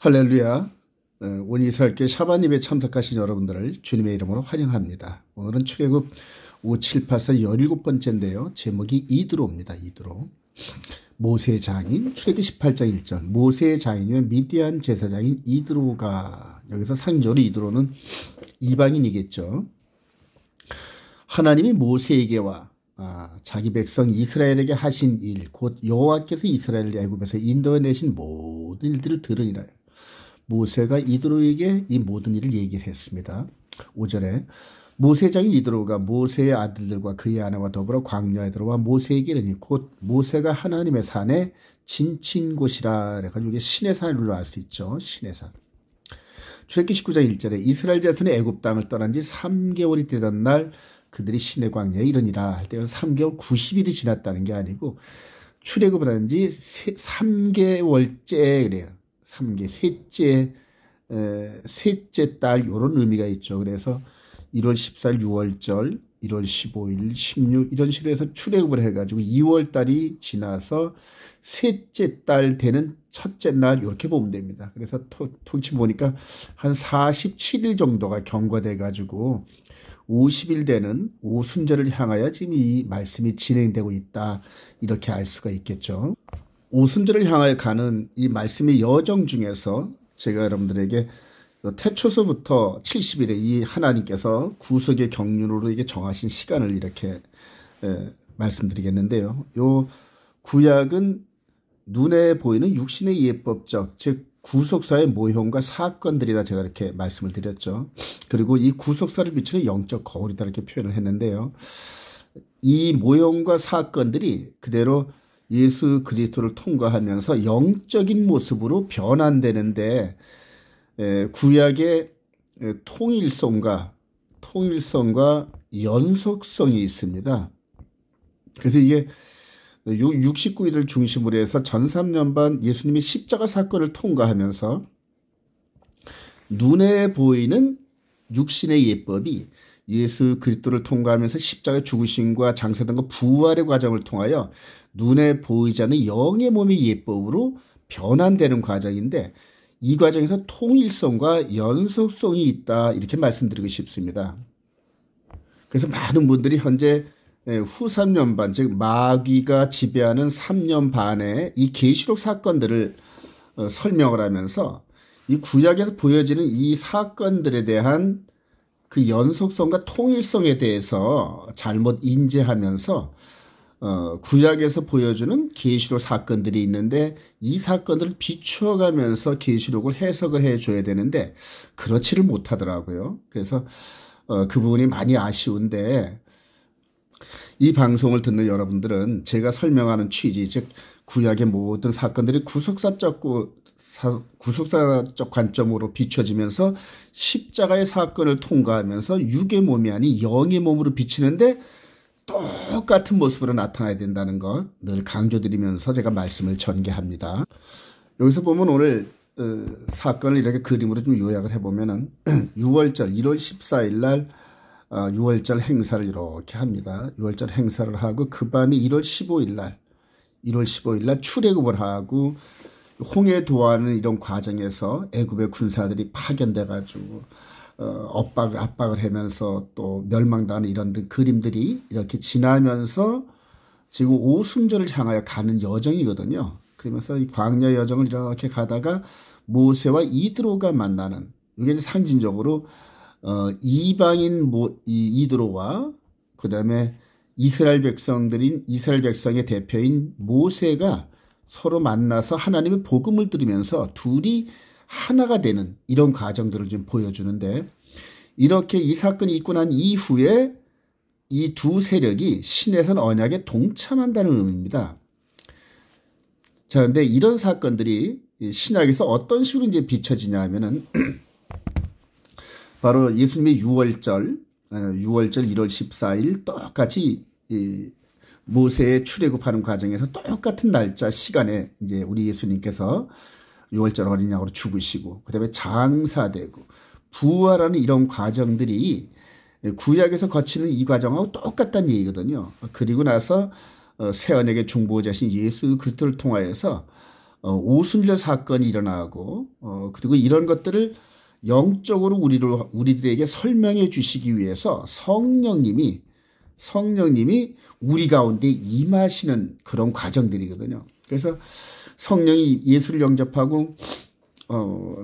할렐루야. 온 이스라엘교회 샤bat 예배에 참석하신 여러분들을 주님의 이름으로 환영합니다. 오늘은 출애굽 5784 17번째인데요. 제목이 이드로입니다. 이드로. 모세의 장인, 출애굽 18장 1절. 모세의 장인이면 미디안 제사장인 이드로가, 여기서 상징적으로 이드로는 이방인이겠죠. 하나님이 모세에게와 자기 백성 이스라엘에게 하신 일, 곧 여호와께서 이스라엘을 애굽에서 인도해내신 모든 일들을 들으니라. 모세가 이드로에게 이 모든 일을 얘기를 했습니다. 5절에 모세 장인 이드로가 모세의 아들들과 그의 아내와 더불어 광야에 들어와 모세에게 이르니 곧 모세가 하나님의 산에 진친 곳이라. 그래가지고 이게 시내산으로 알 수 있죠. 시내산. 출애굽기 19장 1절에 이스라엘 자손이 애굽 땅을 떠난 지 3개월이 되던 날 그들이 시내 광야에 이르니라 할 때는 3개월 90일이 지났다는 게 아니고 출애굽을 한 지 3개월째 그래요. 3개, 셋째 달 이런 의미가 있죠. 그래서 1월 14일 6월절, 1월 15일 16 이런 식으로 해서 출애굽을 해가지고 2월 달이 지나서 셋째 달 되는 첫째 날 이렇게 보면 됩니다. 그래서 통치 보니까 한 47일 정도가 경과돼가지고 50일 되는 오순절을 향하여 지금 이 말씀이 진행되고 있다. 이렇게 알 수가 있겠죠. 오순절을 향하여 가는 이 말씀의 여정 중에서 제가 여러분들에게 태초서부터 70일에 이 하나님께서 구속의 경륜으로 이게 정하신 시간을 이렇게 말씀드리겠는데요. 요 구약은 눈에 보이는 육신의 예법적, 즉 구속사의 모형과 사건들이라 제가 이렇게 말씀을 드렸죠. 그리고 이 구속사를 비추는 영적 거울이다 이렇게 표현을 했는데요. 이 모형과 사건들이 그대로 예수 그리스도를 통과하면서 영적인 모습으로 변환되는데 구약의 통일성과 연속성이 있습니다. 그래서 이게 69일을 중심으로 해서 전 3년반 예수님이 십자가 사건을 통과하면서 눈에 보이는 육신의 예법이 예수 그리스도를 통과하면서 십자가 죽으심과 장사된과 부활의 과정을 통하여 눈에 보이지 않는 영의 몸의 예법으로 변환되는 과정인데 이 과정에서 통일성과 연속성이 있다 이렇게 말씀드리고 싶습니다. 그래서 많은 분들이 현재 후 3년 반, 즉 마귀가 지배하는 3년 반의 이 계시록 사건들을 설명을 하면서 이 구약에서 보여지는 이 사건들에 대한 그 연속성과 통일성에 대해서 잘못 인지하면서 구약에서 보여주는 계시록 사건들이 있는데 이 사건들을 비추어가면서 계시록을 해석을 해줘야 되는데 그렇지를 못하더라고요. 그래서 그 부분이 많이 아쉬운데 이 방송을 듣는 여러분들은 제가 설명하는 취지, 즉 구약의 모든 사건들이 구속사적 관점으로 비춰지면서 십자가의 사건을 통과하면서 육의 몸이 아닌 영의 몸으로 비치는데 똑같은 모습으로 나타나야 된다는 것 늘 강조드리면서 제가 말씀을 전개합니다. 여기서 보면 오늘 사건을 이렇게 그림으로 좀 요약을 해보면은 6월절 1월 14일 날 6월절 행사를 이렇게 합니다. 6월절 행사를 하고 그 밤이 1월 15일 날 출애굽을 하고 홍해 도하는 이런 과정에서 애굽의 군사들이 파견돼 가지고 압박을 하면서 또 멸망당하는 이런 그림들이 이렇게 지나면서 지금 오순절을 향하여 가는 여정이거든요. 그러면서 이 광야 여정을 이렇게 가다가 모세와 이드로가 만나는, 이게 상징적으로 이방인 이드로와 그 다음에 이스라엘 백성의 대표인 모세가 서로 만나서 하나님의 복음을 들으면서 둘이 하나가 되는 이런 과정들을 좀 보여주는데, 이렇게 이 사건이 있고 난 이후에 이 두 세력이 신에선 언약에 동참한다는 의미입니다. 자, 그런데 이런 사건들이 신약에서 어떤 식으로 이제 비춰지냐 하면은 바로 예수님의 6월절 1월 14일 똑같이 모세의 출애굽하는 과정에서 똑같은 날짜 시간에 이제 우리 예수님께서 6월절 어린 양으로 죽으시고 그다음에 장사되고 부활하는 이런 과정들이 구약에서 거치는 이 과정하고 똑같다는 얘기거든요. 그리고 나서 새 언약의 중보자신 예수 그리스도를 통하여서 오순절 사건이 일어나고 그리고 이런 것들을 영적으로 우리들에게 설명해 주시기 위해서 성령님이 우리 가운데 임하시는 그런 과정들이거든요. 그래서 성령이 예수를 영접하고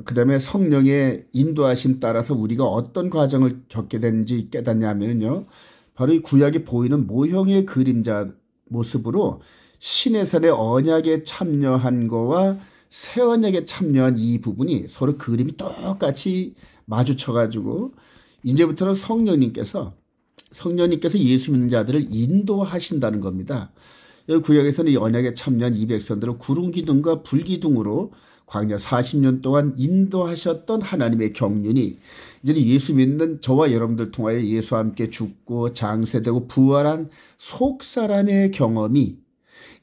그 다음에 성령의 인도하심 따라서 우리가 어떤 과정을 겪게 되는지 깨닫냐면요. 바로 이 구약에 보이는 모형의 그림자 모습으로 신의 산의 언약에 참여한 거와 새 언약에 참여한 이 부분이 서로 그림이 똑같이 마주쳐가지고 이제부터는 성령님께서 예수 믿는 자들을 인도하신다는 겁니다. 여기 구약에서는 이 언약에 참여한 이 백성들을 구름 기둥과 불 기둥으로 광야 40년 동안 인도하셨던 하나님의 경륜이 이제는 예수 믿는 저와 여러분들 통하여 예수와 함께 죽고 장세되고 부활한 속사람의 경험이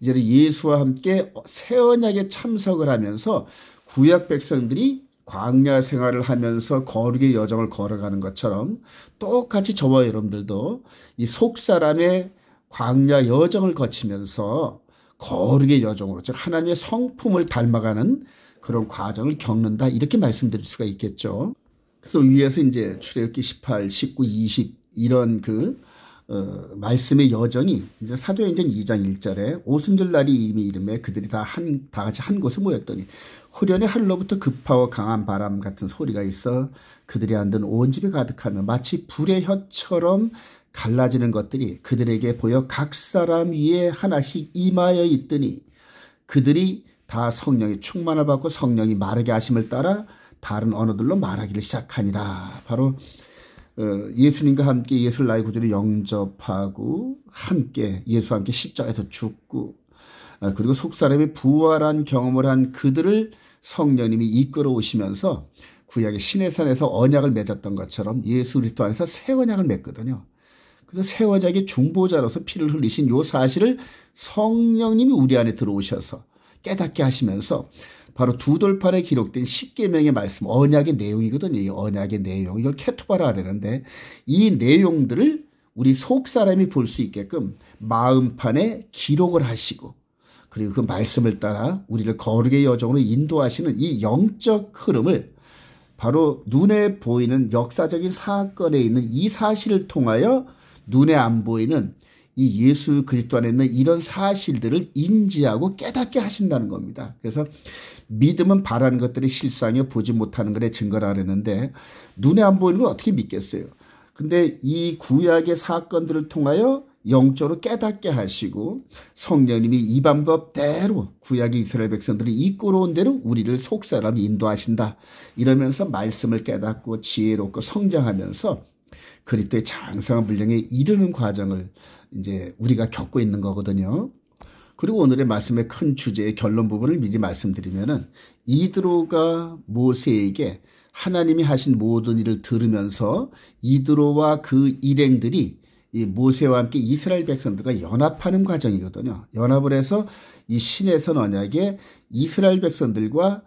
이제는 예수와 함께 새 언약에 참석을 하면서 구약 백성들이 광야 생활을 하면서 거룩의 여정을 걸어가는 것처럼 똑같이 저와 여러분들도 이 속사람의 광야 여정을 거치면서 거룩의 여정으로, 즉 하나님의 성품을 닮아가는 그런 과정을 겪는다, 이렇게 말씀드릴 수가 있겠죠. 그래서 위에서 이제 출애굽기 18, 19, 20 이런 말씀의 여정이 이제 사도행전 2장 1절에 오순절 날이 이름에 그들이 다 같이 한 곳에 모였더니 후련의 하늘로부터 급하고 강한 바람 같은 소리가 있어 그들이 앉은 온 집에 가득하며 마치 불의 혀처럼 갈라지는 것들이 그들에게 보여 각 사람 위에 하나씩 임하여 있더니 그들이 다 성령의 충만을 받고 성령이 말하게 하심을 따라 다른 언어들로 말하기를 시작하니라. 바로 예수님과 함께 예수를 나의 구주로 영접하고 함께 예수와 함께 십자가에서 죽고 그리고 속사람의 부활한 경험을 한 그들을 성령님이 이끌어 오시면서 구약의 시내산에서 언약을 맺었던 것처럼 예수 그리스도 안에서 새 언약을 맺거든요. 그래서 새 언약의 중보자로서 피를 흘리신 이 사실을 성령님이 우리 안에 들어오셔서 깨닫게 하시면서 바로 두 돌판에 기록된 십계명의 말씀, 언약의 내용이거든요. 이 언약의 내용, 이걸 케투바라 하려는데 이 내용들을 우리 속 사람이 볼 수 있게끔 마음판에 기록을 하시고 그리고 그 말씀을 따라 우리를 거룩의 여정으로 인도하시는 이 영적 흐름을 바로 눈에 보이는 역사적인 사건에 있는 이 사실을 통하여 눈에 안 보이는 이 예수 그리스도 안에 있는 이런 사실들을 인지하고 깨닫게 하신다는 겁니다. 그래서 믿음은 바라는 것들이 실상에 보지 못하는 것의 증거라 그랬는데 눈에 안 보이는 걸 어떻게 믿겠어요? 근데 이 구약의 사건들을 통하여 영적으로 깨닫게 하시고 성령님이 이 방법대로 구약의 이스라엘 백성들이 이끌어온 대로 우리를 속사람 인도하신다. 이러면서 말씀을 깨닫고 지혜롭고 성장하면서 그리스도의 장성한 분량에 이르는 과정을 이제 우리가 겪고 있는 거거든요. 그리고 오늘의 말씀의 큰 주제의 결론 부분을 미리 말씀드리면은 이드로가 모세에게 하나님이 하신 모든 일을 들으면서 이드로와 그 일행들이 이 모세와 함께 이스라엘 백성들과 연합하는 과정이거든요. 연합을 해서 이 시내산 언약에 이스라엘 백성들과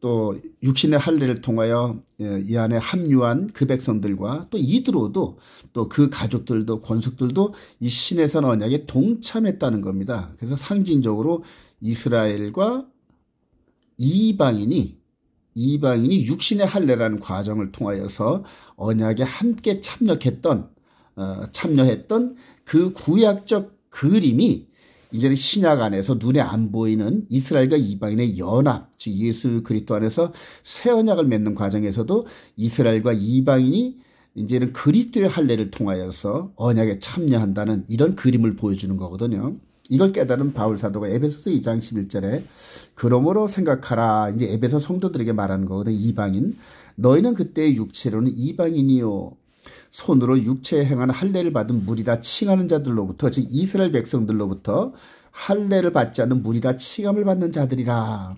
또 육신의 할례를 통하여 이 안에 합류한 그 백성들과 또 이드로도 또 그 가족들도 권속들도 이 시내산 언약에 동참했다는 겁니다. 그래서 상징적으로 이스라엘과 이방인이 육신의 할례라는 과정을 통하여서 언약에 함께 참여했던 그 구약적 그림이 이제는 신약 안에서 눈에 안 보이는 이스라엘과 이방인의 연합, 즉 예수 그리스도 안에서 새 언약을 맺는 과정에서도 이스라엘과 이방인이 이제는 그리스도의 할례를 통하여서 언약에 참여한다는 이런 그림을 보여주는 거거든요. 이걸 깨달은 바울 사도가 에베소서 2장 11절에 그러므로 생각하라, 이제 에베소 성도들에게 말하는 거거든요. 이방인, 너희는 그때의 육체로는 이방인이요 손으로 육체에 행한 할례를 받은 무리라 칭하는 자들로부터, 즉 이스라엘 백성들로부터 할례를 받지 않는 무리라 칭함을 받는 자들이라.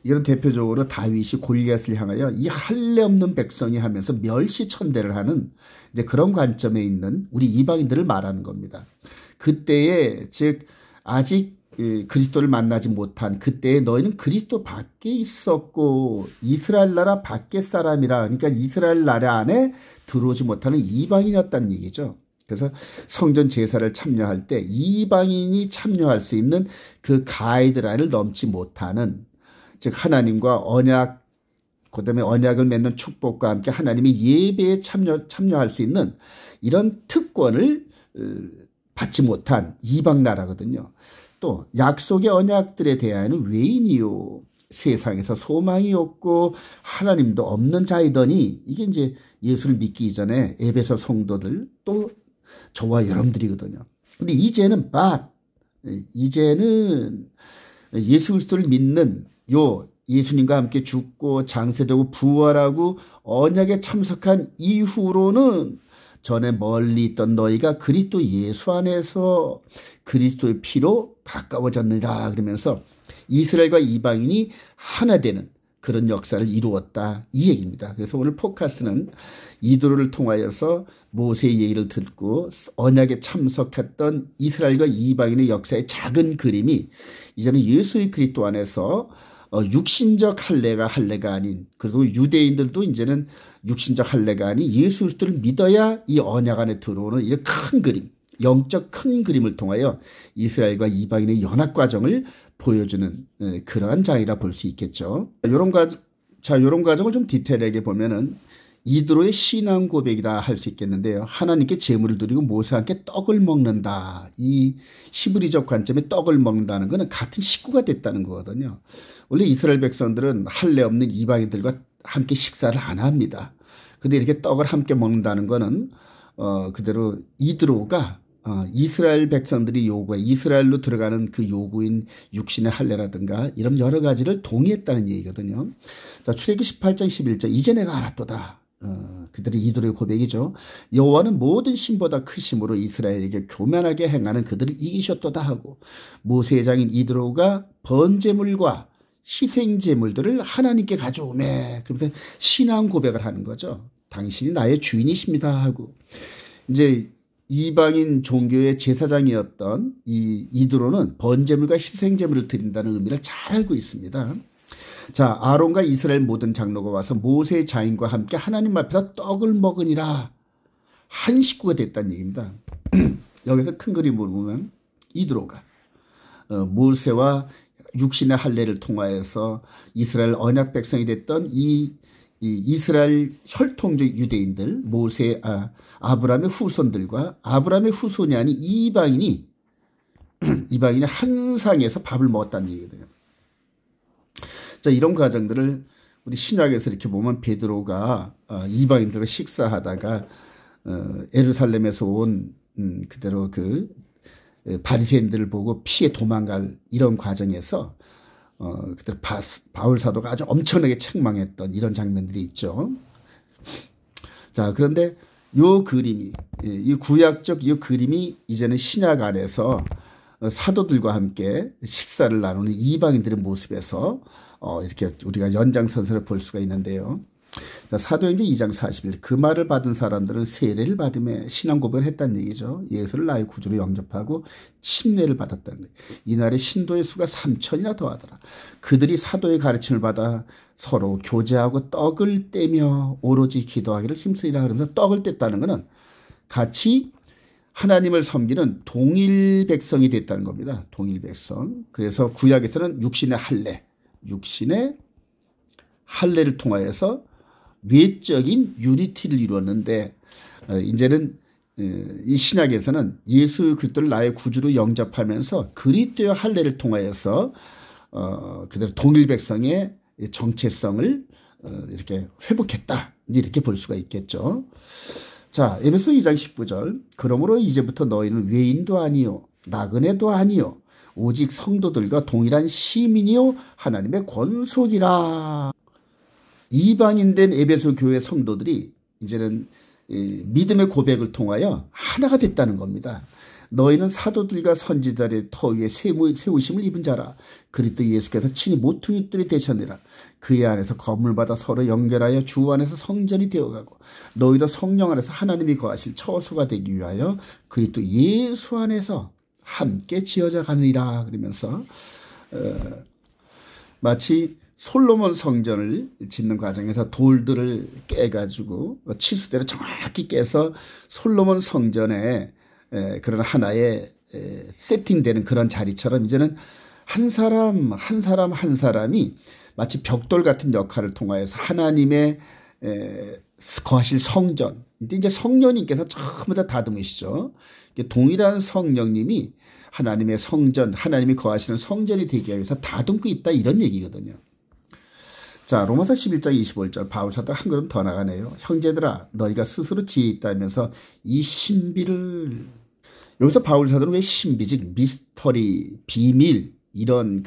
이건 대표적으로 다윗이 골리앗을 향하여 이 할례 없는 백성이 하면서 멸시천대를 하는 이제 그런 관점에 있는 우리 이방인들을 말하는 겁니다. 그때에, 즉 아직 그리스도를 만나지 못한 그때에 너희는 그리스도 밖에 있었고 이스라엘 나라 밖에 사람이라, 그러니까 이스라엘 나라 안에 들어오지 못하는 이방인이었다는 얘기죠. 그래서 성전 제사를 참여할 때 이방인이 참여할 수 있는 그 가이드라인을 넘지 못하는, 즉 하나님과 언약 그다음에 언약을 맺는 축복과 함께 하나님의 예배에 참여할 수 있는 이런 특권을 받지 못한 이방 나라거든요. 또 약속의 언약들에 대하여는 외인이요, 세상에서 소망이 없고 하나님도 없는 자이더니, 이게 이제 예수를 믿기 이전에 에베소 성도들, 또 저와 여러분들이거든요. 근데 이제는 예수 그리스도를 믿는 예수님과 함께 죽고 장세되고 부활하고 언약에 참석한 이후로는 전에 멀리 있던 너희가 그리스도 예수 안에서 그리스도의 피로 가까워졌느니라, 그러면서 이스라엘과 이방인이 하나 되는 그런 역사를 이루었다, 이 얘기입니다. 그래서 오늘 포커스는 이도로를 통하여서 모세의 얘기를 듣고 언약에 참석했던 이스라엘과 이방인의 역사의 작은 그림이 이제는 예수의 그리스도 안에서 육신적 할례가 아닌, 그리고 유대인들도 이제는 육신적 할례가 아닌 예수 그리스도를 믿어야 이 언약 안에 들어오는 이 큰 그림, 영적 큰 그림을 통하여 이스라엘과 이방인의 연합 과정을 보여주는 그러한 장이라 볼 수 있겠죠. 이런 과정을 좀 디테일하게 보면은 이드로의 신앙 고백이다 할 수 있겠는데요. 하나님께 제물을 드리고 모세와 함께 떡을 먹는다. 이 히브리적 관점에 떡을 먹는다는 것은 같은 식구가 됐다는 거거든요. 원래 이스라엘 백성들은 할례 없는 이방인들과 함께 식사를 안 합니다. 근데 이렇게 떡을 함께 먹는다는 것은 그대로 이드로가 이스라엘 백성들이 요구해 이스라엘로 들어가는 그 요구인 육신의 할례라든가 이런 여러 가지를 동의했다는 얘기거든요. 자, 출애기 18장 11절 이제 내가 알았도다. 그들의 이드로의 고백이죠. 여호와는 모든 신보다 크심으로 이스라엘에게 교만하게 행하는 그들을 이기셨도다 하고, 모세의 장인 이드로가 번제물과 희생제물들을 하나님께 가져오매, 그러면서 신앙 고백을 하는 거죠. 당신이 나의 주인이십니다 하고, 이제 이방인 종교의 제사장이었던 이 이드로는 번제물과 희생제물을 드린다는 의미를 잘 알고 있습니다. 자, 아론과 이스라엘 모든 장로가 와서 모세의 자인과 함께 하나님 앞에서 떡을 먹으니라, 한 식구가 됐다는 얘기입니다. 여기서 큰 그림으로 보면 이드로가 모세와 육신의 할례를 통하여서 이스라엘 언약 백성이 됐던 이 이스라엘 혈통적 유대인들, 아브라함의 후손들과 아브라함의 후손이 아닌 이방인이 한 상에서 밥을 먹었다는 얘기예요. 자, 이런 과정들을 우리 신약에서 이렇게 보면 베드로가 이방인들과 식사하다가 예루살렘에서 온 그대로 그 바리새인들을 보고 피해 도망갈 이런 과정에서 그때 바울 사도가 아주 엄청나게 책망했던 이런 장면들이 있죠. 자, 그런데 이 구약적 이 그림이 이제는 신약 안에서 사도들과 함께 식사를 나누는 이방인들의 모습에서 이렇게 우리가 연장선상을 볼 수가 있는데요. 자, 사도행전 2장 41절 그 말을 받은 사람들은 세례를 받으며 신앙 고백을 했다는 얘기죠. 예수를 나의 구주로 영접하고 침례를 받았다는 거예요. 이날에 신도의 수가 3,000이나 더하더라. 그들이 사도의 가르침을 받아 서로 교제하고 떡을 떼며 오로지 기도하기를 힘쓰리라. 그러면서 떡을 뗐다는 것은 같이 하나님을 섬기는 동일 백성이 됐다는 겁니다. 동일 백성. 그래서 구약에서는 육신의 할례를 통하여서 외적인 유니티를 이루었는데, 이제는 이 신약에서는 예수 그리스도를 나의 구주로 영접하면서 그리스도의 할례를 통하여서 그대로 동일 백성의 정체성을 이렇게 회복했다, 이렇게 볼 수가 있겠죠. 자, 에베소 2장 19절 그러므로 이제부터 너희는 외인도 아니요 나그네도 아니요 오직 성도들과 동일한 시민이요 하나님의 권속이라. 이방인 된 에베소 교회 성도들이 이제는 믿음의 고백을 통하여 하나가 됐다는 겁니다. 너희는 사도들과 선지자의 터 위에 세우심을 입은 자라. 그리스도 예수께서 친히 모퉁이들이 되셨느라. 그의 안에서 검을 받아 서로 연결하여 주 안에서 성전이 되어가고, 너희도 성령 안에서 하나님이 거하실 처소가 되기 위하여 그리스도 예수 안에서 함께 지어져 가느니라. 그러면서 마치 솔로몬 성전을 짓는 과정에서 돌들을 깨가지고 치수대로 정확히 깨서 솔로몬 성전에 그런 하나의 세팅되는 그런 자리처럼, 이제는 한 사람이 마치 벽돌 같은 역할을 통하여서 하나님의 거하실 성전, 이제 성령님께서 전부 다 다듬으시죠. 동일한 성령님이 하나님의 성전, 하나님이 거하시는 성전이 되기 위해서 다듬고 있다, 이런 얘기거든요. 자, 로마서 11장 25절 바울 사도가 한 걸음 더 나가네요. 형제들아 너희가 스스로 지혜 있다면서 이 신비를, 여기서 바울 사도는 왜 신비, 즉 미스터리, 비밀, 이런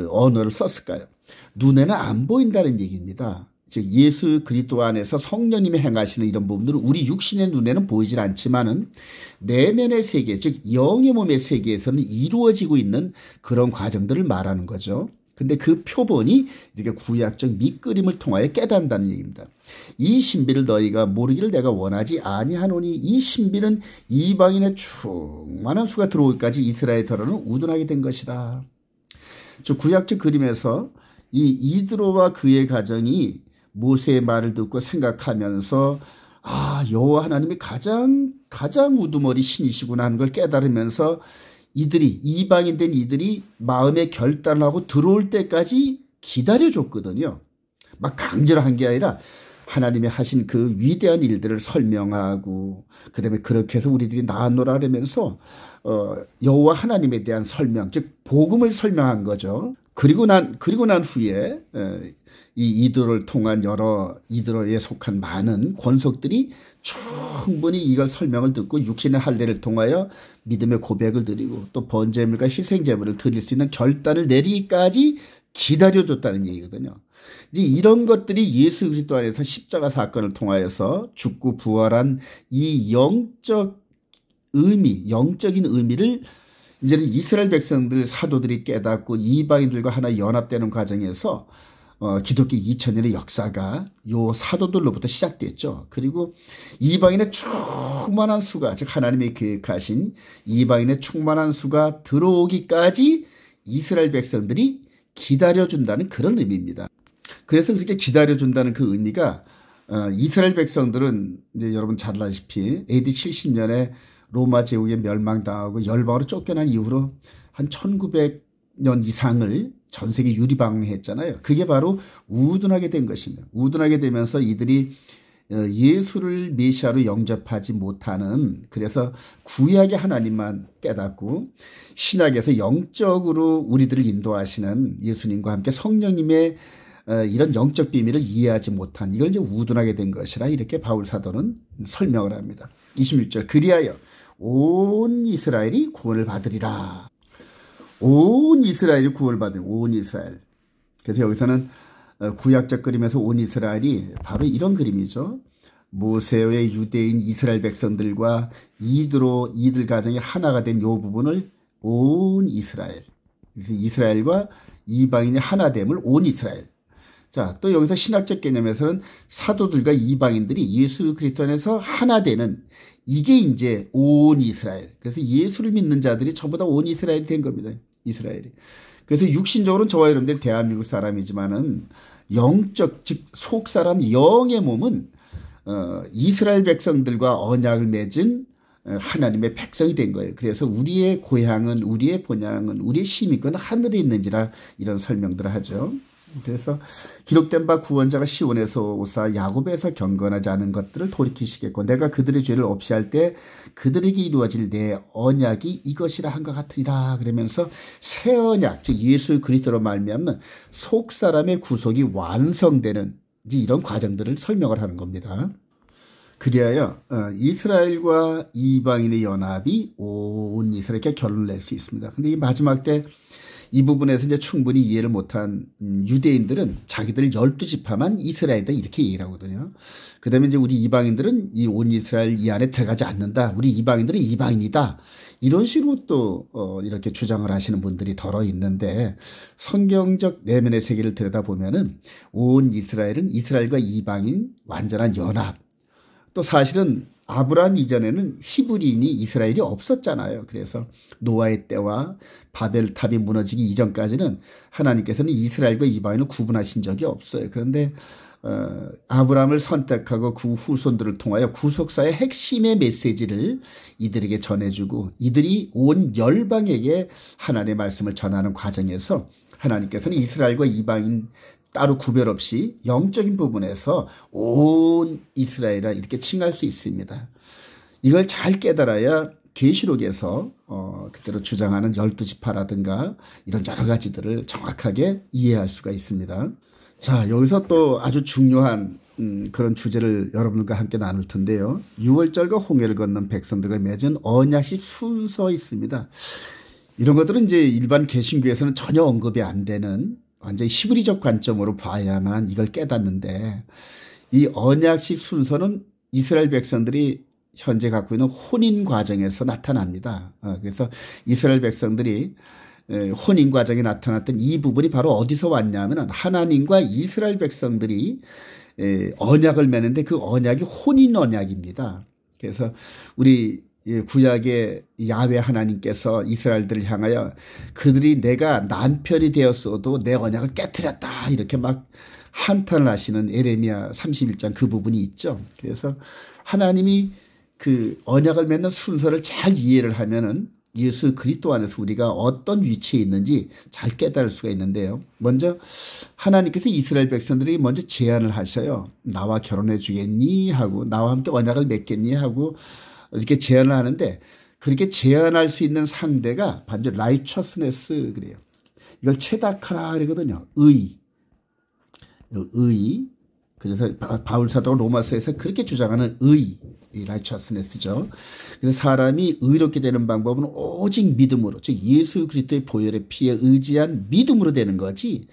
언어를 썼을까요? 눈에는 안 보인다는 얘기입니다. 즉 예수 그리스도 안에서 성령님이 행하시는 이런 부분들은 우리 육신의 눈에는 보이질 않지만은 내면의 세계, 즉 영의 몸의 세계에서는 이루어지고 있는 그런 과정들을 말하는 거죠. 근데 그 표본이 이렇게 구약적 밑그림을 통하여 깨닫는다는 얘기입니다. 이 신비를 너희가 모르기를 내가 원하지 아니하노니 이 신비는 이방인의 충만한 수가 들어오기까지 이스라엘 더러는 우둔하게 된 것이라. 즉 구약적 그림에서 이 이드로와 그의 가정이 모세의 말을 듣고 생각하면서 여호와 하나님이 가장 우두머리 신이시구나 하는 걸 깨달으면서 이방인 된 이들이 마음의 결단을 하고 들어올 때까지 기다려줬거든요. 막 강제로 한 게 아니라 하나님이 하신 그 위대한 일들을 설명하고, 그 다음에 그렇게 해서 우리들이 나아노라 하면서 여호와 하나님에 대한 설명, 즉 복음을 설명한 거죠. 그리고 난 후에 이 이드로를 통한 여러 이드로에 속한 많은 권속들이 충분히 이걸 설명을 듣고 육신의 할례를 통하여 믿음의 고백을 드리고 또 번제물과 희생제물을 드릴 수 있는 결단을 내리기까지 기다려줬다는 얘기거든요. 이제 이런 것들이 예수 그리스도 안에서 십자가 사건을 통하여서 죽고 부활한 이 영적인 의미를 이제는 이스라엘 백성들, 사도들이 깨닫고 이방인들과 하나 연합되는 과정에서 기독교 2000년의 역사가 요 사도들로부터 시작됐죠. 그리고 이방인의 충만한 수가, 즉 하나님이 계획하신 이방인의 충만한 수가 들어오기까지 이스라엘 백성들이 기다려준다는 그런 의미입니다. 그래서 그렇게 기다려준다는 그 의미가 이스라엘 백성들은 이제 여러분 잘 아시다시피 AD 70년에 로마 제국에 멸망당하고 열방으로 쫓겨난 이후로 한 1900년 이상을 전 세계 유리방했잖아요. 그게 바로 우둔하게 된 것입니다. 우둔하게 되면서 이들이 예수를 메시아로 영접하지 못하는, 그래서 구약의 하나님만 깨닫고 신약에서 영적으로 우리들을 인도하시는 예수님과 함께 성령님의 이런 영적 비밀을 이해하지 못한, 이걸 이제 우둔하게 된 것이라 이렇게 바울 사도는 설명을 합니다. 26절 그리하여 온 이스라엘이 구원을 받으리라. 온 이스라엘이 구원을 받으리라. 온 이스라엘. 그래서 여기서는 구약적 그림에서 온 이스라엘이 바로 이런 그림이죠. 모세의 유대인 이스라엘 백성들과 이들 가정이 하나가 된 이 부분을 온 이스라엘. 그래서 이스라엘과 이방인의 하나됨을 온 이스라엘. 자, 또 여기서 신학적 개념에서는 사도들과 이방인들이 예수 그리스도 안에서 하나 되는, 이게 이제 온 이스라엘. 그래서 예수를 믿는 자들이 전부 다 온 이스라엘이 된 겁니다. 이스라엘이. 그래서 육신적으로는 저와 여러분들 대한민국 사람이지만은 영적, 즉 속사람 영의 몸은 이스라엘 백성들과 언약을 맺은 하나님의 백성이 된 거예요. 그래서 우리의 고향은, 우리의 본향은, 우리의 시민권은 하늘에 있는지라 이런 설명들을 하죠. 그래서 기록된 바 구원자가 시온에서 오사 야곱에서 경건하지 않은 것들을 돌이키시겠고 내가 그들의 죄를 없이 할 때 그들에게 이루어질 내 언약이 이것이라 한 것 같으리라. 그러면서 새 언약, 즉 예수 그리스도로 말미암는 속사람의 구속이 완성되는 이런 과정들을 설명을 하는 겁니다. 그리하여 이스라엘과 이방인의 연합이 온 이스라엘에게 결론을 낼 수 있습니다. 근데 이 마지막 때 이 부분에서 이제 충분히 이해를 못한 유대인들은 자기들 12지파만 이스라엘이다 이렇게 얘기를 하거든요. 그 다음에 이제 우리 이방인들은 이 온 이스라엘 이 안에 들어가지 않는다. 우리 이방인들은 이방인이다. 이런 식으로 또 이렇게 주장을 하시는 분들이 덜어 있는데, 성경적 내면의 세계를 들여다보면은 온 이스라엘은 이스라엘과 이방인 완전한 연합. 또 사실은 아브라함 이전에는 히브리인이 이스라엘이 없었잖아요. 그래서 노아의 때와 바벨탑이 무너지기 이전까지는 하나님께서는 이스라엘과 이방인을 구분하신 적이 없어요. 그런데 아브라함을 선택하고 그 후손들을 통하여 구속사의 핵심의 메시지를 이들에게 전해주고 이들이 온 열방에게 하나님의 말씀을 전하는 과정에서 하나님께서는 이스라엘과 이방인 따로 구별 없이 영적인 부분에서 온 이스라엘이라 이렇게 칭할 수 있습니다. 이걸 잘 깨달아야 계시록에서 그때로 주장하는 12지파라든가 이런 여러 가지들을 정확하게 이해할 수가 있습니다. 자, 여기서 또 아주 중요한 그런 주제를 여러분과 함께 나눌 텐데요. 6월절과 홍해를 건넌 백성들과 맺은 언약식 순서 있습니다. 이런 것들은 이제 일반 개신교에서는 전혀 언급이 안 되는 완전히 히브리적 관점으로 봐야만 이걸 깨닫는데, 이 언약식 순서는 이스라엘 백성들이 현재 갖고 있는 혼인 과정에서 나타납니다. 그래서 이스라엘 백성들이 혼인 과정에 나타났던 이 부분이 바로 어디서 왔냐면 하나님과 이스라엘 백성들이 언약을 맺는데 그 언약이 혼인 언약입니다. 그래서 우리 구약의 야훼 하나님께서 이스라엘들을 향하여 그들이 내가 남편이 되었어도 내 언약을 깨뜨렸다 이렇게 막 한탄을 하시는 에레미야 31장 그 부분이 있죠. 그래서 하나님이 그 언약을 맺는 순서를 잘 이해를 하면은 예수 그리스도 안에서 우리가 어떤 위치에 있는지 잘 깨달을 수가 있는데요. 먼저 하나님께서 이스라엘 백성들이 먼저 제안을 하셔요. 나와 결혼해 주겠니 하고 나와 함께 언약을 맺겠니 하고 이렇게 제안을 하는데, 그렇게 제안할 수 있는 상대가 반전 righteousness 그래요. 이걸 체다카라 그러거든요. 의. 그래서 바울 사도가 로마서에서 그렇게 주장하는 의, righteousness죠. 그래서 사람이 의롭게 되는 방법은 오직 믿음으로, 즉 예수 그리스도의 보혈의 피에 의지한 믿음으로 되는 거지,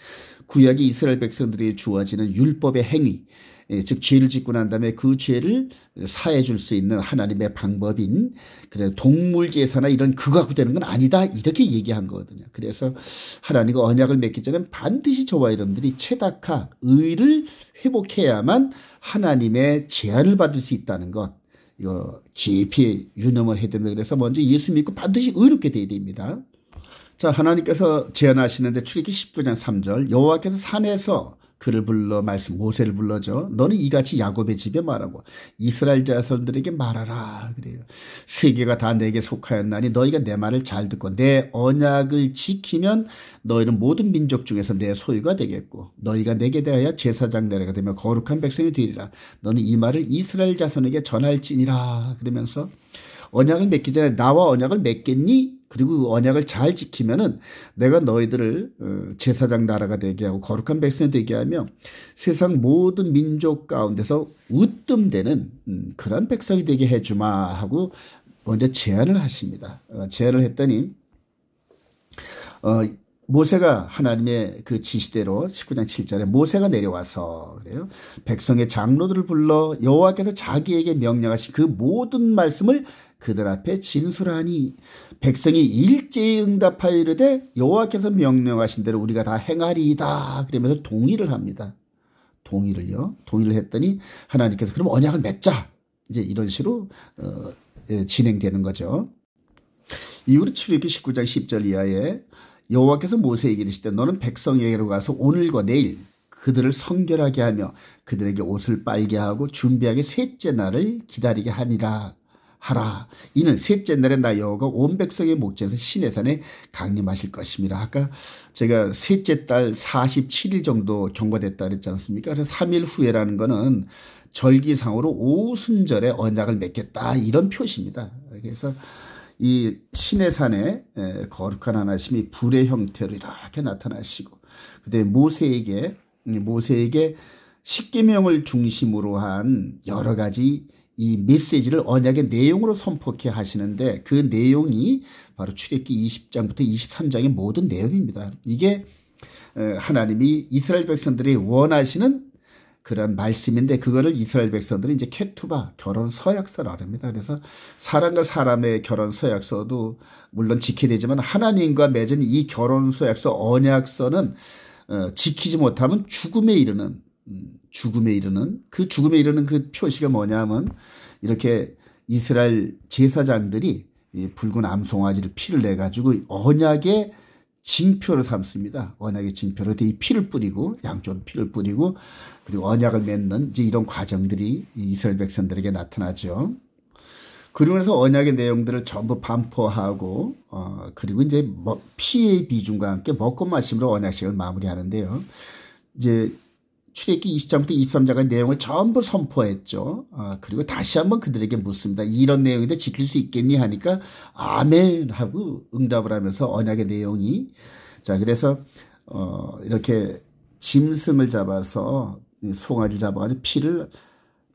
구약의 이스라엘 백성들이 주어지는 율법의 행위, 즉 죄를 짓고 난 다음에 그 죄를 사해 줄 수 있는 하나님의 방법인 그래 동물 제사나 이런 그거 갖고 되는 건 아니다 이렇게 얘기한 거거든요. 그래서 하나님과 언약을 맺기 전에 반드시 저와 여러분들이 체다카 의를 회복해야만 하나님의 제안을 받을 수 있다는 것, 이거 깊이 유념을 해야 됩니다. 그래서 먼저 예수 믿고 반드시 의롭게 돼야 됩니다. 자, 하나님께서 제안하시는데 출애굽기 19장 3절 여호와께서 산에서 그를 불러 말씀 모세를 불러줘. 너는 이같이 야곱의 집에 말하고 이스라엘 자손들에게 말하라 그래요. 세계가 다 내게 속하였나니 너희가 내 말을 잘 듣고 내 언약을 지키면 너희는 모든 민족 중에서 내 소유가 되겠고 너희가 내게 대하여 제사장 내려가 되며 거룩한 백성이 되리라. 너는 이 말을 이스라엘 자손에게 전할지니라. 그러면서 언약을 맺기 전에 나와 언약을 맺겠니? 그리고 그 언약을 잘 지키면은 내가 너희들을 제사장 나라가 되게 하고 거룩한 백성이 되게 하며 세상 모든 민족 가운데서 으뜸되는 그런 백성이 되게 해주마 하고 먼저 제안을 하십니다. 제안을 했더니 모세가 하나님의 그 지시대로 19장 7절에 모세가 내려와서 그래요. 백성의 장로들을 불러 여호와께서 자기에게 명령하신 그 모든 말씀을 그들 앞에 진술하니 백성이 일제히 응답하여 이르되 여호와께서 명령하신 대로 우리가 다 행하리이다. 그러면서 동의를 합니다. 동의를 했더니 하나님께서 그럼 언약을 맺자. 이제 이런 식으로 진행되는 거죠. 이후로 출애굽기 19장 10절 이하에 여호와께서 모세에게 이르시되 너는 백성에게로 가서 오늘과 내일 그들을 성결하게 하며 그들에게 옷을 빨게 하고 준비하게 셋째 날을 기다리게 하라. 이는 셋째 날에 나 여호와가 온 백성의 목전에서 시내산에 강림하실 것입니다. 아까 제가 셋째 달 47일 정도 경과됐다 그랬지 않습니까? 그래서 3일 후에라는 거는 절기상으로 오순절에 언약을 맺겠다 이런 표시입니다. 그래서 이 시내산에 거룩한 하나님이 불의 형태로 이렇게 나타나시고 그다음에 모세에게 십계명을 중심으로 한 여러 가지 이 메시지를 언약의 내용으로 선포케 하시는데 그 내용이 바로 출애굽기 20장부터 23장의 모든 내용입니다. 이게 하나님이 이스라엘 백성들이 원하시는 그런 말씀인데 그거를 이스라엘 백성들이 이제 케투바 결혼 서약서라 합니다. 그래서 사람과 사람의 결혼 서약서도 물론 지켜야 되지만 하나님과 맺은 이 결혼 서약서 언약서는 지키지 못하면 죽음에 이르는 그 표시가 뭐냐면 이렇게 이스라엘 제사장들이 이 붉은 암송아지를 피를 내 가지고 언약의 징표를 삼습니다. 언약의 징표로 이 피를 뿌리고 양쪽으로 피를 뿌리고 그리고 언약을 맺는 이제 이런 과정들이 이스라엘 백성들에게 나타나죠. 그러고 나서 언약의 내용들을 전부 반포하고 그리고 이제 피의 비중과 함께 먹고 마심으로 언약식을 마무리하는데요. 이제 출애굽기 20장부터 23장의 내용을 전부 선포했죠. 그리고 다시 한번 그들에게 묻습니다. 이런 내용인데 지킬 수 있겠니 하니까 아멘 하고 응답을 하면서 언약의 내용이 자 그래서 이렇게 짐승을 잡아서 송아지 잡아가지고 피를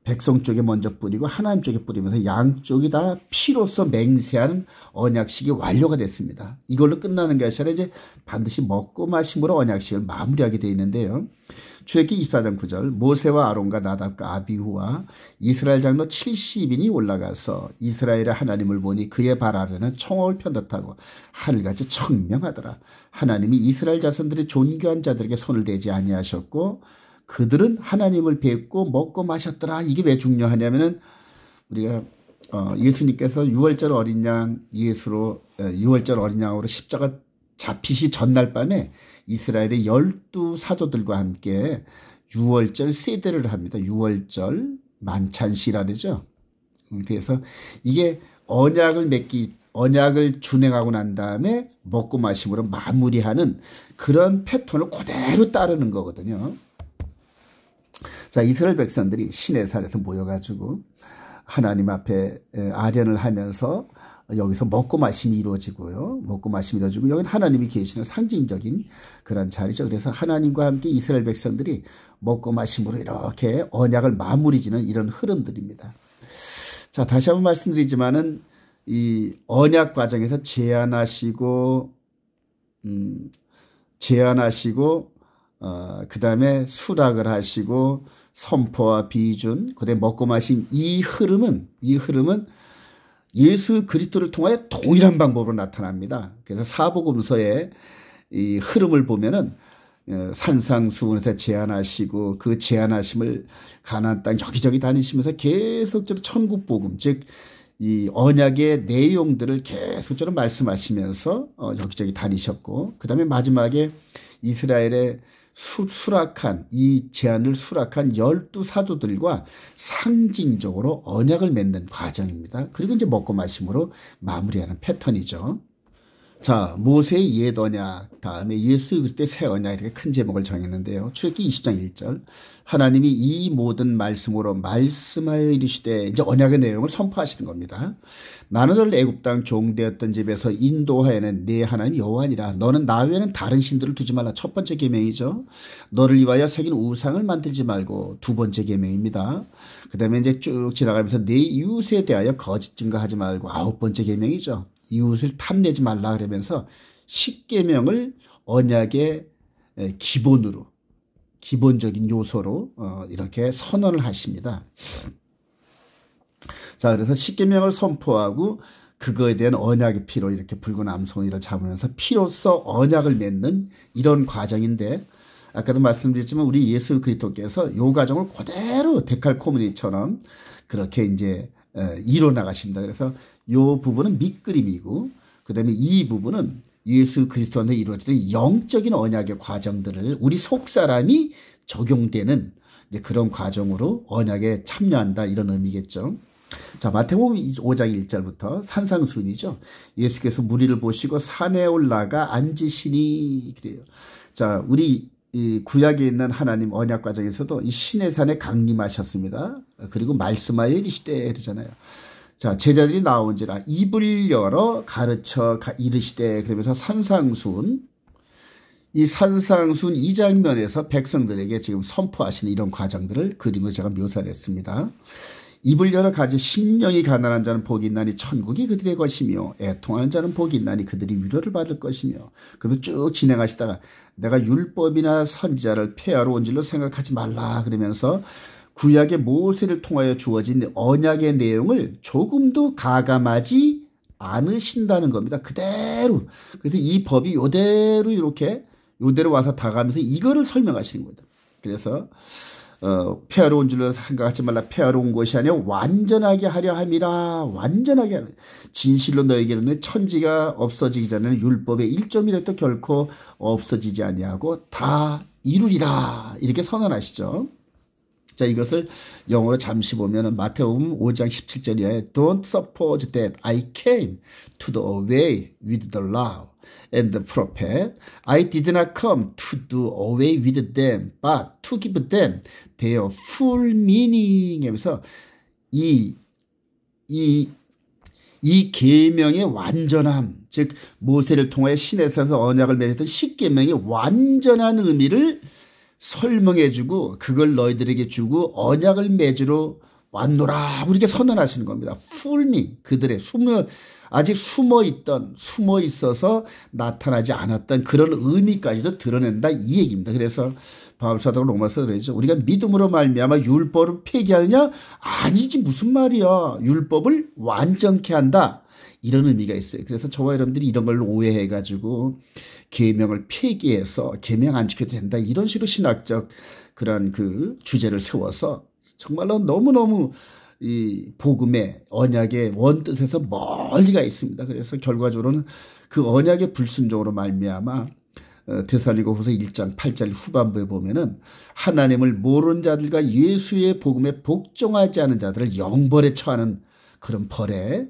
백성 쪽에 먼저 뿌리고 하나님 쪽에 뿌리면서 양쪽이 다 피로써 맹세하는 언약식이 완료가 됐습니다. 이걸로 끝나는 게 아니라 이제 반드시 먹고 마심으로 언약식을 마무리하게 되어 있는데요. 출애굽기 24장 9절 모세와 아론과 나답과 아비후와 이스라엘 장로 70인이 올라가서 이스라엘의 하나님을 보니 그의 발 아래는 청옥을 편듯하고 하늘같이 청명하더라. 하나님이 이스라엘 자손들이 존귀한 자들에게 손을 대지 아니하셨고 그들은 하나님을 뵙고 먹고 마셨더라. 이게 왜 중요하냐면은 우리가 예수님께서 6월절 어린 양 예수로 6월절 어린 양으로 십자가 잡히시 전날 밤에 이스라엘의 12사도들과 함께 6월절 세대를 합니다. 6월절 만찬시라죠. 그래서 이게 언약을 준행하고 난 다음에 먹고 마심으로 마무리하는 그런 패턴을 그대로 따르는 거거든요. 자, 이스라엘 백성들이 시내산에서 모여가지고 하나님 앞에 아련을 하면서 여기서 먹고 마심이 이루어지고요. 먹고 마심이 이루어지고 여기는 하나님이 계시는 상징적인 그런 자리죠. 그래서 하나님과 함께 이스라엘 백성들이 먹고 마심으로 이렇게 언약을 마무리 짓는 이런 흐름들입니다. 자, 다시 한번 말씀드리지만은 이 언약 과정에서 제안하시고 그 다음에 수락을 하시고 선포와 비준, 그다음에 먹고 마신 이 흐름은 예수 그리스도를 통하여 동일한 방법으로 나타납니다. 그래서 사복음서의 이 흐름을 보면은 산상수훈에서 제안하시고 그 제안하심을 가나안 땅 여기저기 다니시면서 계속적으로 천국 복음, 즉 이 언약의 내용들을 계속적으로 말씀하시면서 여기저기 다니셨고, 그 다음에 마지막에 이스라엘의 수락한 이 제안을 수락한 12사도들과 상징적으로 언약을 맺는 과정입니다. 그리고 이제 먹고 마심으로 마무리하는 패턴이죠. 자, 모세의 옛 언약, 다음에 예수 그리스도의 새 언약, 이렇게 큰 제목을 정했는데요. 출애굽기 20장 1절 하나님이 이 모든 말씀으로 말씀하여 이르시되, 이제 언약의 내용을 선포하시는 겁니다. 나는 너를 애굽 땅 종되었던 집에서 인도하여낸 네 하나님 여호와니라. 너는 나 외에는 다른 신들을 두지 말라. 첫 번째 계명이죠. 너를 위하여 새긴 우상을 만들지 말고, 두 번째 계명입니다. 그 다음에 이제 쭉 지나가면서 네 이웃에 대하여 거짓 증거하지 말고, 아홉 번째 계명이죠. 이웃을 탐내지 말라 그러면서 10계명을 언약의 기본으로, 기본적인 요소로 이렇게 선언을 하십니다. 자, 그래서 10계명을 선포하고 그거에 대한 언약의 피로 이렇게 붉은 암송이를 잡으면서 피로써 언약을 맺는 이런 과정인데, 아까도 말씀드렸지만 우리 예수 그리스도께서 이 과정을 그대로 데칼코마니처럼 그렇게 이제 이뤄나가십니다. 그래서 이 부분은 밑그림이고, 그 다음에 이 부분은 예수 그리스도한테 이루어지는 영적인 언약의 과정들을 우리 속사람이 적용되는 이제 그런 과정으로 언약에 참여한다, 이런 의미겠죠. 자, 마태복음 5장 1절부터 산상수훈이죠. 예수께서 무리를 보시고 산에 올라가 앉으시니, 그래요. 자, 우리 이 구약에 있는 하나님 언약 과정에서도 이 시내 산에 강림하셨습니다. 그리고 말씀하여 이르시되 그러잖아요. 자, 제자들이 나온지라 입을 열어 가르쳐 이르시되, 그러면서 산상수훈, 이 산상수훈 이 장면에서 백성들에게 지금 선포하시는 이런 과정들을 그림으로 제가 묘사를 했습니다. 입을 열어 가지 심령이 가난한 자는 복이 있나니 천국이 그들의 것이며, 애통하는 자는 복이 있나니 그들이 위로를 받을 것이며. 그러면 쭉 진행하시다가 내가 율법이나 선지자를 폐하러 온 줄로 생각하지 말라 그러면서 구약의 모세를 통하여 주어진 언약의 내용을 조금도 가감하지 않으신다는 겁니다. 그대로. 그래서 이 법이 요대로 이렇게 요대로 와서 다가가면서 이거를 설명하시는 겁니다. 그래서 폐하러 온 줄로 생각하지 말라. 폐하러 온 것이 아니라 완전하게 하려 함이라. 완전하게 하려. 진실로 너에게는 천지가 없어지기 전에는 율법의 1점이라도 결코 없어지지 아니하고 다 이루리라. 이렇게 선언하시죠. 자, 이것을 영어로 잠시 보면은 마태복음 5장 17절에 Don't suppose that I came to do away with the law and the prophet. I did not come to do away with them, but to give them their full meaning. 하면서 이 계명의 완전함, 즉 모세를 통하여 시내에서 언약을 맺었던 십계명의 완전한 의미를 설명해주고 그걸 너희들에게 주고 언약을 맺으러 왔노라 우리에게 선언하시는 겁니다. 풀미, 그들의 아직 숨어 있어서 나타나지 않았던 그런 의미까지도 드러낸다 이 얘기입니다. 그래서 바울 사도가 로마서에 그러죠. 우리가 믿음으로 말미암아 율법을 폐기하느냐? 아니지, 무슨 말이야. 율법을 완전케 한다. 이런 의미가 있어요. 그래서 저와 여러분들이 이런 걸 오해해가지고 계명을 폐기해서 계명 안 지켜도 된다. 이런 식으로 신학적 그런 그 주제를 세워서 정말로 너무너무 이 복음의 언약의 원뜻에서 멀리가 있습니다. 그래서 결과적으로는 그 언약의 불순종으로 말미암아 데살로니가후서 1장 8절 후반부에 보면은 하나님을 모르는 자들과 예수의 복음에 복종하지 않은 자들을 영벌에 처하는 그런 벌에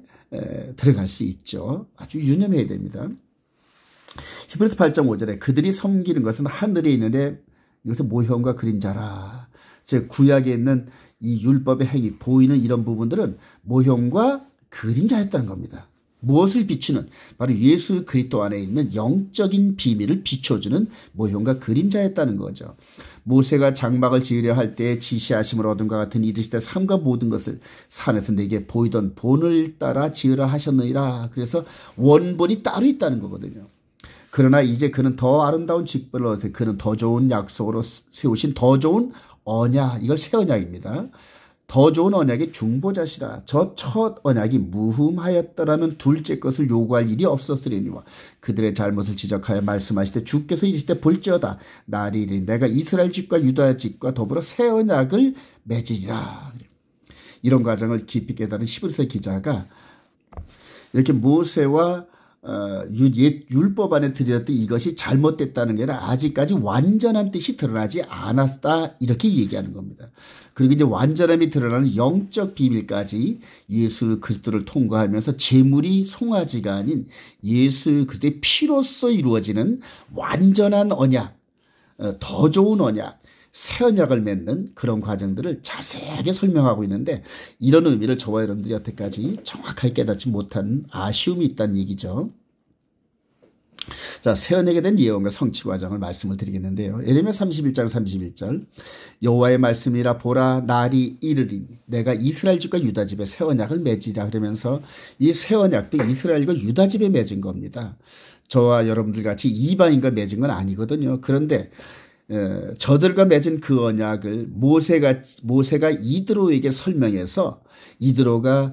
들어갈 수 있죠. 아주 유념해야 됩니다. 히브리서 8장 5절에 그들이 섬기는 것은 하늘에 있는데 이것은 모형과 그림자라. 즉 구약에 있는 이 율법의 행위 보이는 이런 부분들은 모형과 그림자였다는 겁니다. 무엇을 비추는? 바로 예수 그리스도 안에 있는 영적인 비밀을 비춰주는 모형과 그림자였다는 거죠. 모세가 장막을 지으려 할 때 지시하심을 얻은 것 같은 이르시되 삼가 모든 것을 산에서 내게 보이던 본을 따라 지으라 하셨느니라. 그래서 원본이 따로 있다는 거거든요. 그러나 이제 그는 더 아름다운 직분을 얻어 그는 더 좋은 약속으로 세우신 더 좋은 언약, 이걸 새 언약입니다. 더 좋은 언약의 중보자시라. 저 첫 언약이 무흠하였더라면 둘째 것을 요구할 일이 없었으리니와 그들의 잘못을 지적하여 말씀하시되 주께서 이르시되 볼지어다 날이 이르니 내가 이스라엘 집과 유다 집과 더불어 새 언약을 맺으리라. 이런 과정을 깊이 깨달은 히브리서 기자가 이렇게 모세와 율법 안에 들여졌던 이것이 잘못됐다는 게 아니라 아직까지 완전한 뜻이 드러나지 않았다 이렇게 얘기하는 겁니다. 그리고 이제 완전함이 드러나는 영적 비밀까지 예수 그리스도를 통과하면서 제물이 송아지가 아닌 예수 그리스도의 피로써 이루어지는 완전한 언약, 더 좋은 언약, 새 언약을 맺는 그런 과정들을 자세하게 설명하고 있는데 이런 의미를 저와 여러분들이 여태까지 정확하게 깨닫지 못한 아쉬움이 있다는 얘기죠. 자, 새 언약에 대한 예언과 성취 과정을 말씀을 드리겠는데요. 예레미야 31장 31절 여호와의 말씀이라 보라 날이 이르리니 내가 이스라엘 집과 유다 집에 새 언약을 맺으리라. 그러면서 이 새 언약도 이스라엘과 유다 집에 맺은 겁니다. 저와 여러분들 같이 이방인과 맺은 건 아니거든요. 그런데 저들과 맺은 그 언약을 모세가 이드로에게 설명해서 이드로가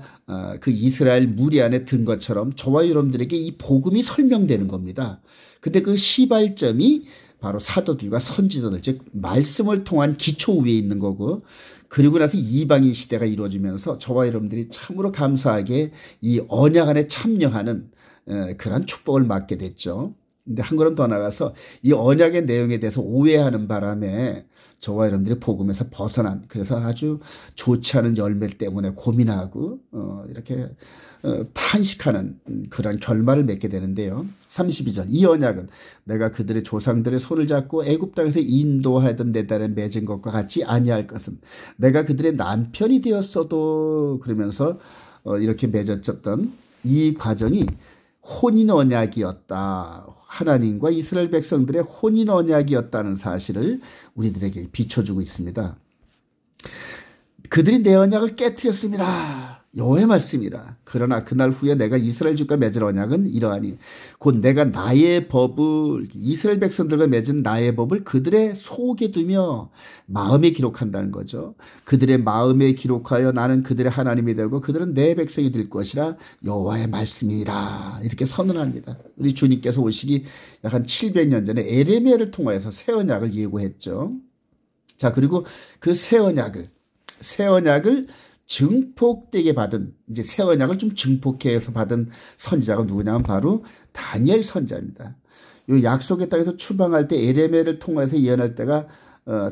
그 이스라엘 무리 안에 든 것처럼 저와 여러분들에게 이 복음이 설명되는 겁니다. 근데 그 시발점이 바로 사도들과 선지자들, 즉 말씀을 통한 기초 위에 있는 거고 그리고 나서 이방인 시대가 이루어지면서 저와 여러분들이 참으로 감사하게 이 언약 안에 참여하는 그런 축복을 받게 됐죠. 근데 한 걸음 더 나가서 이 언약의 내용에 대해서 오해하는 바람에 저와 여러분들이 복음에서 벗어난 그래서 아주 좋지 않은 열매 때문에 고민하고 이렇게 탄식하는 그런 결말을 맺게 되는데요. 32절 이 언약은 내가 그들의 조상들의 손을 잡고 애굽 땅에서 인도하던 내 딸에 맺은 것과 같이 아니할 것은 내가 그들의 남편이 되었어도 그러면서 이렇게 맺어졌던 이 과정이 혼인 언약이었다. 하나님과 이스라엘 백성들의 혼인 언약이었다는 사실을 우리들에게 비춰주고 있습니다. 그들이 내 언약을 깨뜨렸습니다. 여호와의 말씀이라. 그러나 그날 후에 내가 이스라엘 집과 맺을 언약은 이러하니 곧 내가 나의 법을 이스라엘 백성들과 맺은 나의 법을 그들의 속에 두며 마음에 기록한다는 거죠. 그들의 마음에 기록하여 나는 그들의 하나님이 되고 그들은 내 백성이 될 것이라 여호와의 말씀이라. 이렇게 선언합니다. 우리 주님께서 오시기 약 한 700년 전에 에레미야를 통하여서 새 언약을 예고했죠. 자, 그리고 그 새 언약을 증폭되게 받은 이제 새 언약을 좀 증폭해서 받은 선지자가 누구냐면 바로 다니엘 선지자입니다. 이 약속의 땅에서 추방할 때 에레미야를 통해서 예언할 때가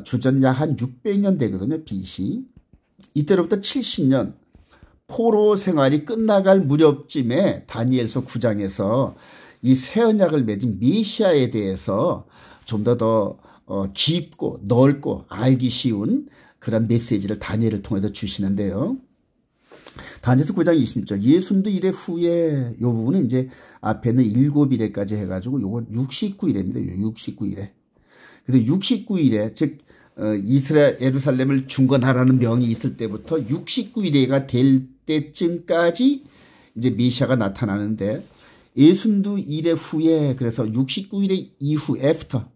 주전 약 한 600년 되거든요. BC. 이때로부터 70년 포로 생활이 끝나갈 무렵쯤에 다니엘서 9장에서 이 새 언약을 맺은 메시아에 대해서 좀 더 깊고 넓고 알기 쉬운 그런 메시지를 다니엘을 통해서 주시는데요. 다니엘서 9장 26절 예순도 이래 후에 이 부분은 이제 앞에는 7일에까지 해가지고 요건 69일입니다. 69일에. 그래서 69일에 즉 이스라엘 예루살렘을 중건하라는 명이 있을 때부터 69일에가 될 때쯤까지 이제 메시아가 나타나는데 예순도 일의 후에 그래서 69일의 이후 애프터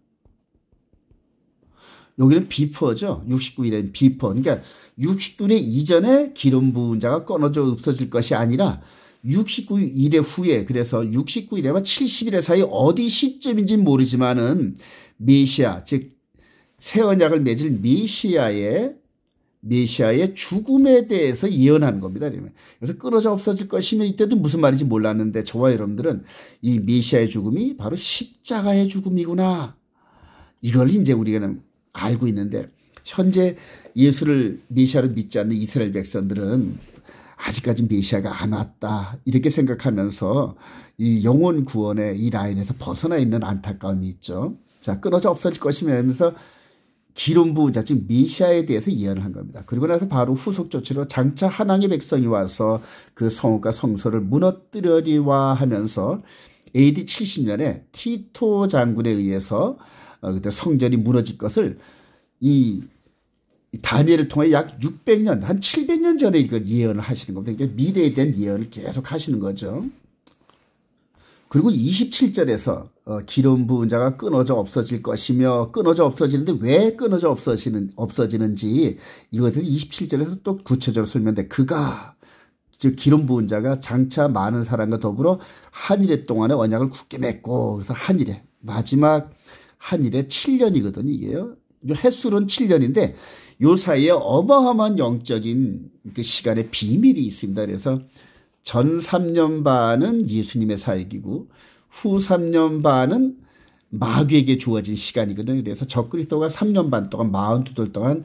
여기는 비퍼죠. 69일은 비퍼. 그러니까 69일 이전에 기름 부은 자가 끊어져 없어질 것이 아니라 69일의 후에 그래서 69일에와 70일의 사이 어디 시점인지는 모르지만은 메시아 즉 새 언약을 맺을 메시아의 죽음에 대해서 예언하는 겁니다. 그래서 끊어져 없어질 것이면 이때도 무슨 말인지 몰랐는데 저와 여러분들은 이 메시아의 죽음이 바로 십자가의 죽음이구나. 이걸 이제 우리는 알고 있는데 현재 예수를 메시아로 믿지 않는 이스라엘 백성들은 아직까지 메시아가 안 왔다 이렇게 생각하면서 이 영혼 구원의 이 라인에서 벗어나 있는 안타까움이 있죠. 자, 끊어져 없어질 것이며 하면서 기름 부은 자, 즉 메시아에 대해서 예언을 한 겁니다. 그리고 나서 바로 후속 조치로 장차 하나님의 백성이 와서 그 성읍과 성소를 무너뜨리리와 하면서 AD 70년에 티토 장군에 의해서 그때 성전이 무너질 것을 이 다니엘을 통해 약 600년, 한 700년 전에 이걸 예언을 하시는 겁니다. 그러니까 미래에 대한 예언을 계속 하시는 거죠. 그리고 27절에서 기름 부은 자가 끊어져 없어질 것이며 끊어져 없어지는데 왜 끊어져 없어지는지 이것을 27절에서 또 구체적으로 설명돼. 그가 즉 기름 부은 자가 장차 많은 사람과 더불어 한일의 동안에 언약을 굳게 맺고 그래서 한일에 마지막 한일에 7년이거든요. 이게요. 횟수로는 7년인데 요 사이에 어마어마한 영적인 그 시간의 비밀이 있습니다. 그래서 전 3년 반은 예수님의 사역이고 후 3년 반은 마귀에게 주어진 시간이거든요. 그래서 적그리스도가 3년 반 동안 42돌 동안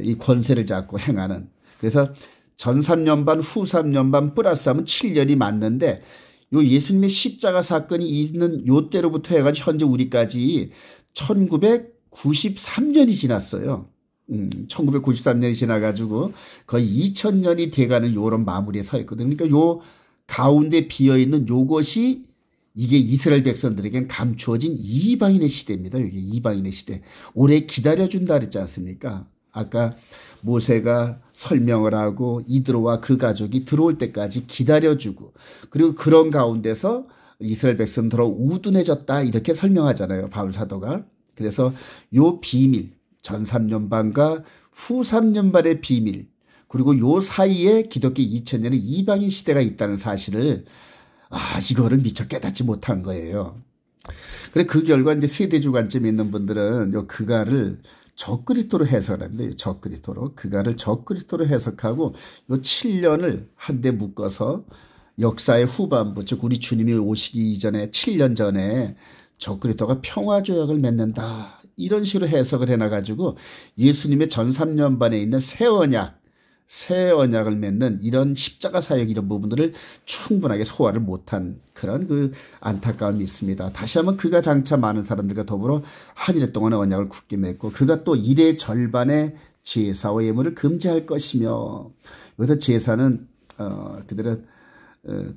이 권세를 잡고 행하는 그래서 전 3년 반 후 3년 반 플러스 하면 7년이 맞는데 요 예수님의 십자가 사건이 있는 요 때로부터 해가지고 현재 우리까지 1993년이 지났어요. 1993년이 지나가지고 거의 2000년이 돼가는 요런 마무리에 서 있거든요. 그러니까 요 가운데 비어있는 요것이 이게 이스라엘 백성들에겐 감추어진 이방인의 시대입니다. 여기 이방인의 시대. 오래 기다려준다 그랬지 않습니까? 아까 모세가 설명을 하고 이드로와 그 가족이 들어올 때까지 기다려주고 그리고 그런 가운데서 이스라엘 백성들은 우둔해졌다 이렇게 설명하잖아요. 바울 사도가. 그래서 요 비밀 전 3년 반과 후 3년 반의 비밀 그리고 요 사이에 기독교 2000년의 이방인 시대가 있다는 사실을 이거를 미처 깨닫지 못한 거예요. 그래 그 결과 이제 세대주 관점에 있는 분들은 요 그가를 적그리스도로 해석합니다. 적그리스도로 그가를 적그리스도로 해석하고 요 7년을 한데 묶어서 역사의 후반부 즉 우리 주님이 오시기 이전에 7년 전에 적그리스도가 평화조약을 맺는다. 이런 식으로 해석을 해놔가지고 예수님의 전 3년 반에 있는 새 언약을 맺는 이런 십자가 사역 이런 부분들을 충분하게 소화를 못한 그런 그 안타까움이 있습니다. 다시 한번 그가 장차 많은 사람들과 더불어 한일 동안의 언약을 굳게 맺고 그가 또 일의 절반의 제사와 예물을 금지할 것이며 여기서 제사는 그들은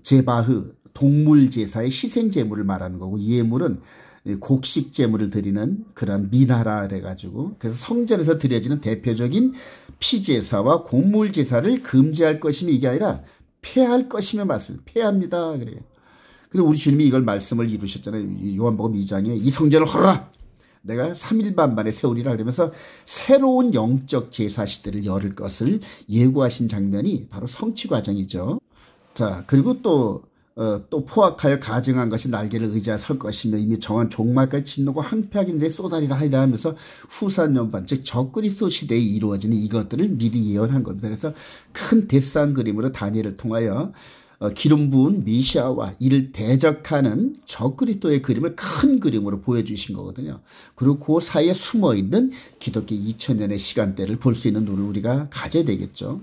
제바흐 동물 제사의 희생 제물을 말하는 거고 예물은 곡식 제물을 드리는 그런 미나라 그래가지고 그래서 성전에서 드려지는 대표적인 피제사와 곡물 제사를 금지할 것이며 이게 아니라 폐할 것이며 말씀을 폐합니다. 그래요. 그래서 우리 주님이 이걸 말씀을 이루셨잖아요. 요한복음 2장에 이 성전을 헐어라. 내가 3일 반 만에 세우리라 그러면서 새로운 영적 제사 시대를 열을 것을 예고하신 장면이 바로 성취 과정이죠. 자, 그리고 또 포악하여 가증한 것이 날개를 의지하여 설 것이며 이미 정한 종말까지 진노고 항폐하기 내 쏟아리라 하리라 하면서 후산연반 즉 적그리스도 시대에 이루어지는 이것들을 미리 예언한 겁니다. 그래서 큰 데스한 그림으로 다니엘을 통하여 기름 부은 메시아와 이를 대적하는 적그리스도의 그림을 큰 그림으로 보여주신 거거든요. 그리고 그 사이에 숨어있는 기독교 2000년의 시간대를 볼 수 있는 눈을 우리가 가져야 되겠죠.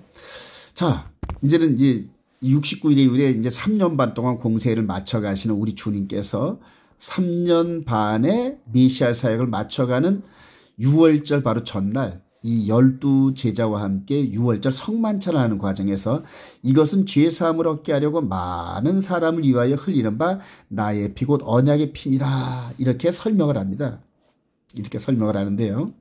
자, 이제는 이제 69일 이후에 이제 3년 반 동안 공세를 맞춰가시는 우리 주님께서 3년 반의 메시아 사역을 맞춰가는 6월절 바로 전날 이 12제자와 함께 6월절 성만찬을 하는 과정에서 이것은 죄사함을 얻게 하려고 많은 사람을 위하여 흘리는 바 나의 피 곧 언약의 피니라 이렇게 설명을 합니다. 이렇게 설명을 하는데요.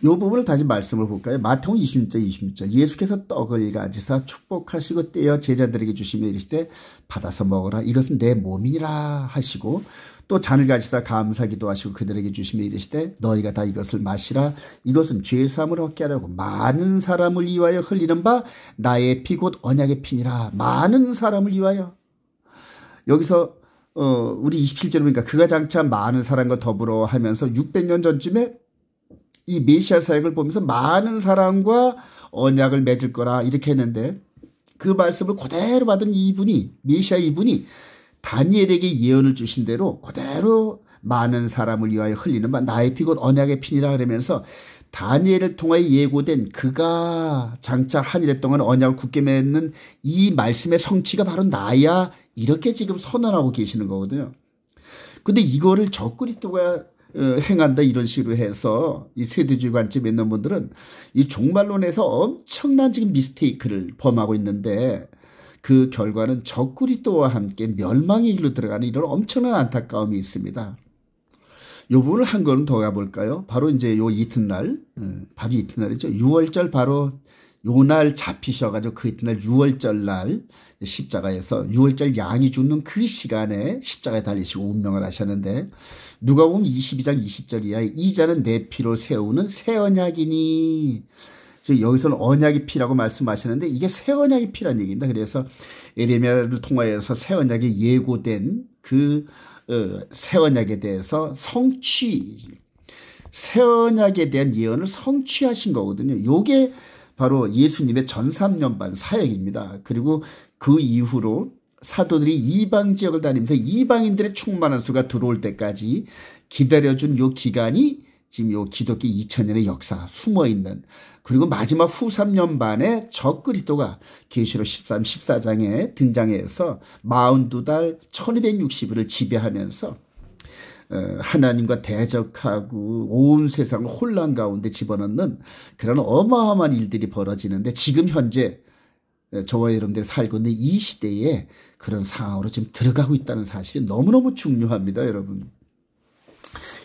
이 부분을 다시 말씀을 볼까요? 마태복음 26절 예수께서 떡을 가지사 축복하시고 떼어 제자들에게 주시며 이르시되 받아서 먹으라 이것은 내 몸이니라 하시고 또 잔을 가지사 감사기도 하시고 그들에게 주시며 이르시되 너희가 다 이것을 마시라 이것은 죄사함을 얻게 하려고 많은 사람을 위하여 흘리는 바 나의 피 곧 언약의 피니라. 많은 사람을 위하여. 여기서 우리 27절에 보니까 그가 장차 많은 사람과 더불어 하면서 600년 전쯤에 이 메시아 사역을 보면서 많은 사람과 언약을 맺을 거라 이렇게 했는데 그 말씀을 그대로 받은 이분이 메시아 이분이 다니엘에게 예언을 주신 대로 그대로 많은 사람을 위하여 흘리는 바 나의 피 곧 언약의 피니라 그러면서 다니엘을 통하여 예고된 그가 장차 한일에 동안 언약을 굳게 맺는 이 말씀의 성취가 바로 나야 이렇게 지금 선언하고 계시는 거거든요. 근데 이거를 적그리스도가 행한다 이런 식으로 해서 이 세대주의 관점에 있는 분들은 이 종말론에서 엄청난 지금 미스테이크를 범하고 있는데 그 결과는 적그리스도와 함께 멸망의 길로 들어가는 이런 엄청난 안타까움이 있습니다. 이 부분을 한 걸음 더 가볼까요? 바로 이제 요 이튿날, 바로 이튿날이죠. 6월절 바로 요 날 잡히셔가지고 그 이튿날 6월절 날 십자가에서 6월절 양이 죽는 그 시간에 십자가에 달리시고 운명을 하셨는데 누가복음 22장 20절이야. 이 자는 내 피로 세우는 새 언약이니. 여기서는 언약의 피라고 말씀하시는데 이게 새 언약의 피라는 얘기입니다. 그래서 에레미야를 통하여서 새 언약에 예고된 그 새 언약에 대해서 새 언약에 대한 예언을 성취하신 거거든요. 이게 바로 예수님의 전 3년반 사역입니다. 그리고 그 이후로 사도들이 이방 지역을 다니면서 이방인들의 충만한 수가 들어올 때까지 기다려준 요 기간이 지금 요 기독교 2000년의 역사 숨어있는 그리고 마지막 후 3년 반에 적그리스도가 계시록 13, 14장에 등장해서 42달 1260일을 지배하면서 하나님과 대적하고 온 세상을 혼란 가운데 집어넣는 그런 어마어마한 일들이 벌어지는데 지금 현재 저와 여러분들이 살고 있는 이 시대에 그런 상황으로 지금 들어가고 있다는 사실이 너무너무 중요합니다. 여러분.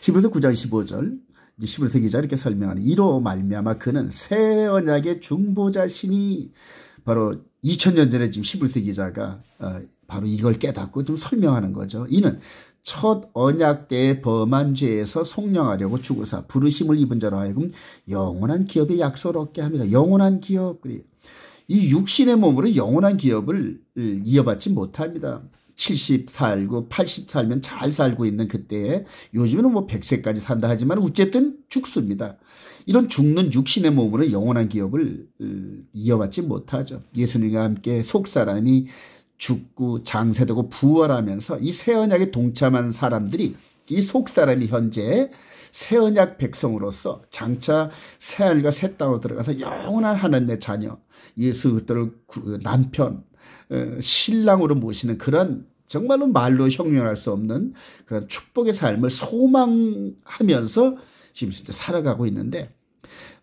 히브리서 9장 15절 히브리서 기자 이렇게 설명하는 이로 말미암아 그는 새 언약의 중보자시니 바로 2000년 전에 지금 히브리서 기자가 바로 이걸 깨닫고 좀 설명하는 거죠. 이는 첫 언약 때의 범한 죄에서 속량하려고 죽으사 부르심을 입은 자로 하여금 영원한 기업의 약속을 얻게 합니다. 영원한 기업. 이 육신의 몸으로 영원한 기업을 이어받지 못합니다. 70 살고 80 살면 잘 살고 있는 그때에 요즘에는 뭐 100세까지 산다 하지만 어쨌든 죽습니다. 이런 죽는 육신의 몸으로 영원한 기업을 이어받지 못하죠. 예수님과 함께 속사람이 죽고 장세되고 부활하면서 이 새 언약에 동참한 사람들이 이 속사람이 현재 새 언약 백성으로서 장차 새 하늘과 새 땅으로 들어가서 영원한 하나님의 자녀 예수 그리스도를 남편 신랑으로 모시는 그런 정말로 말로 형용할 수 없는 그런 축복의 삶을 소망하면서 지금 살아가고 있는데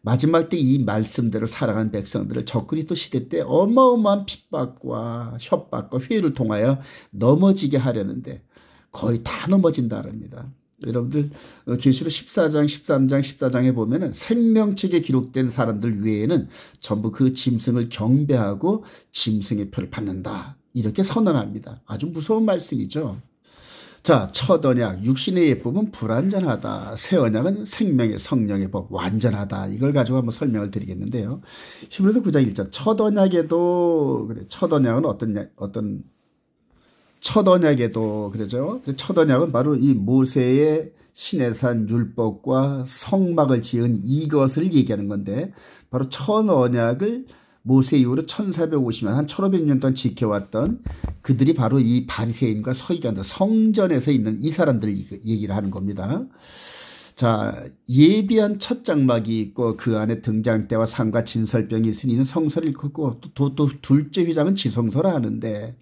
마지막 때 이 말씀대로 살아가는 백성들을 적그리스도 시대 때 어마어마한 핍박과 협박과 회유를 통하여 넘어지게 하려는데 거의 다 넘어진다 합니다. 여러분들 계시록 14장, 13장, 14장에 보면은 생명책에 기록된 사람들 외에는 전부 그 짐승을 경배하고 짐승의 표를 받는다. 이렇게 선언합니다. 아주 무서운 말씀이죠. 자, 첫 언약, 육신의 예법은 불완전하다. 새 언약은 생명의 성령의 법, 완전하다. 이걸 가지고 한번 설명을 드리겠는데요. 히브리서 9장 1절. 첫 언약에도, 그래, 첫 언약은 첫 언약에도, 그러죠. 첫 언약은 바로 이 모세의 시내산 율법과 성막을 지은 이것을 얘기하는 건데, 바로 첫 언약을 모세 이후로 1450년, 한 1500년 동안 지켜왔던 그들이 바로 이 바리새인과 서기관들, 성전에서 있는 이 사람들 얘기를 하는 겁니다. 자, 예비한 첫 장막이 있고 그 안에 등장대와 상과 진설병이 있으니 이는 성소를 일컫고 또 둘째 휘장은 지성소라 하는데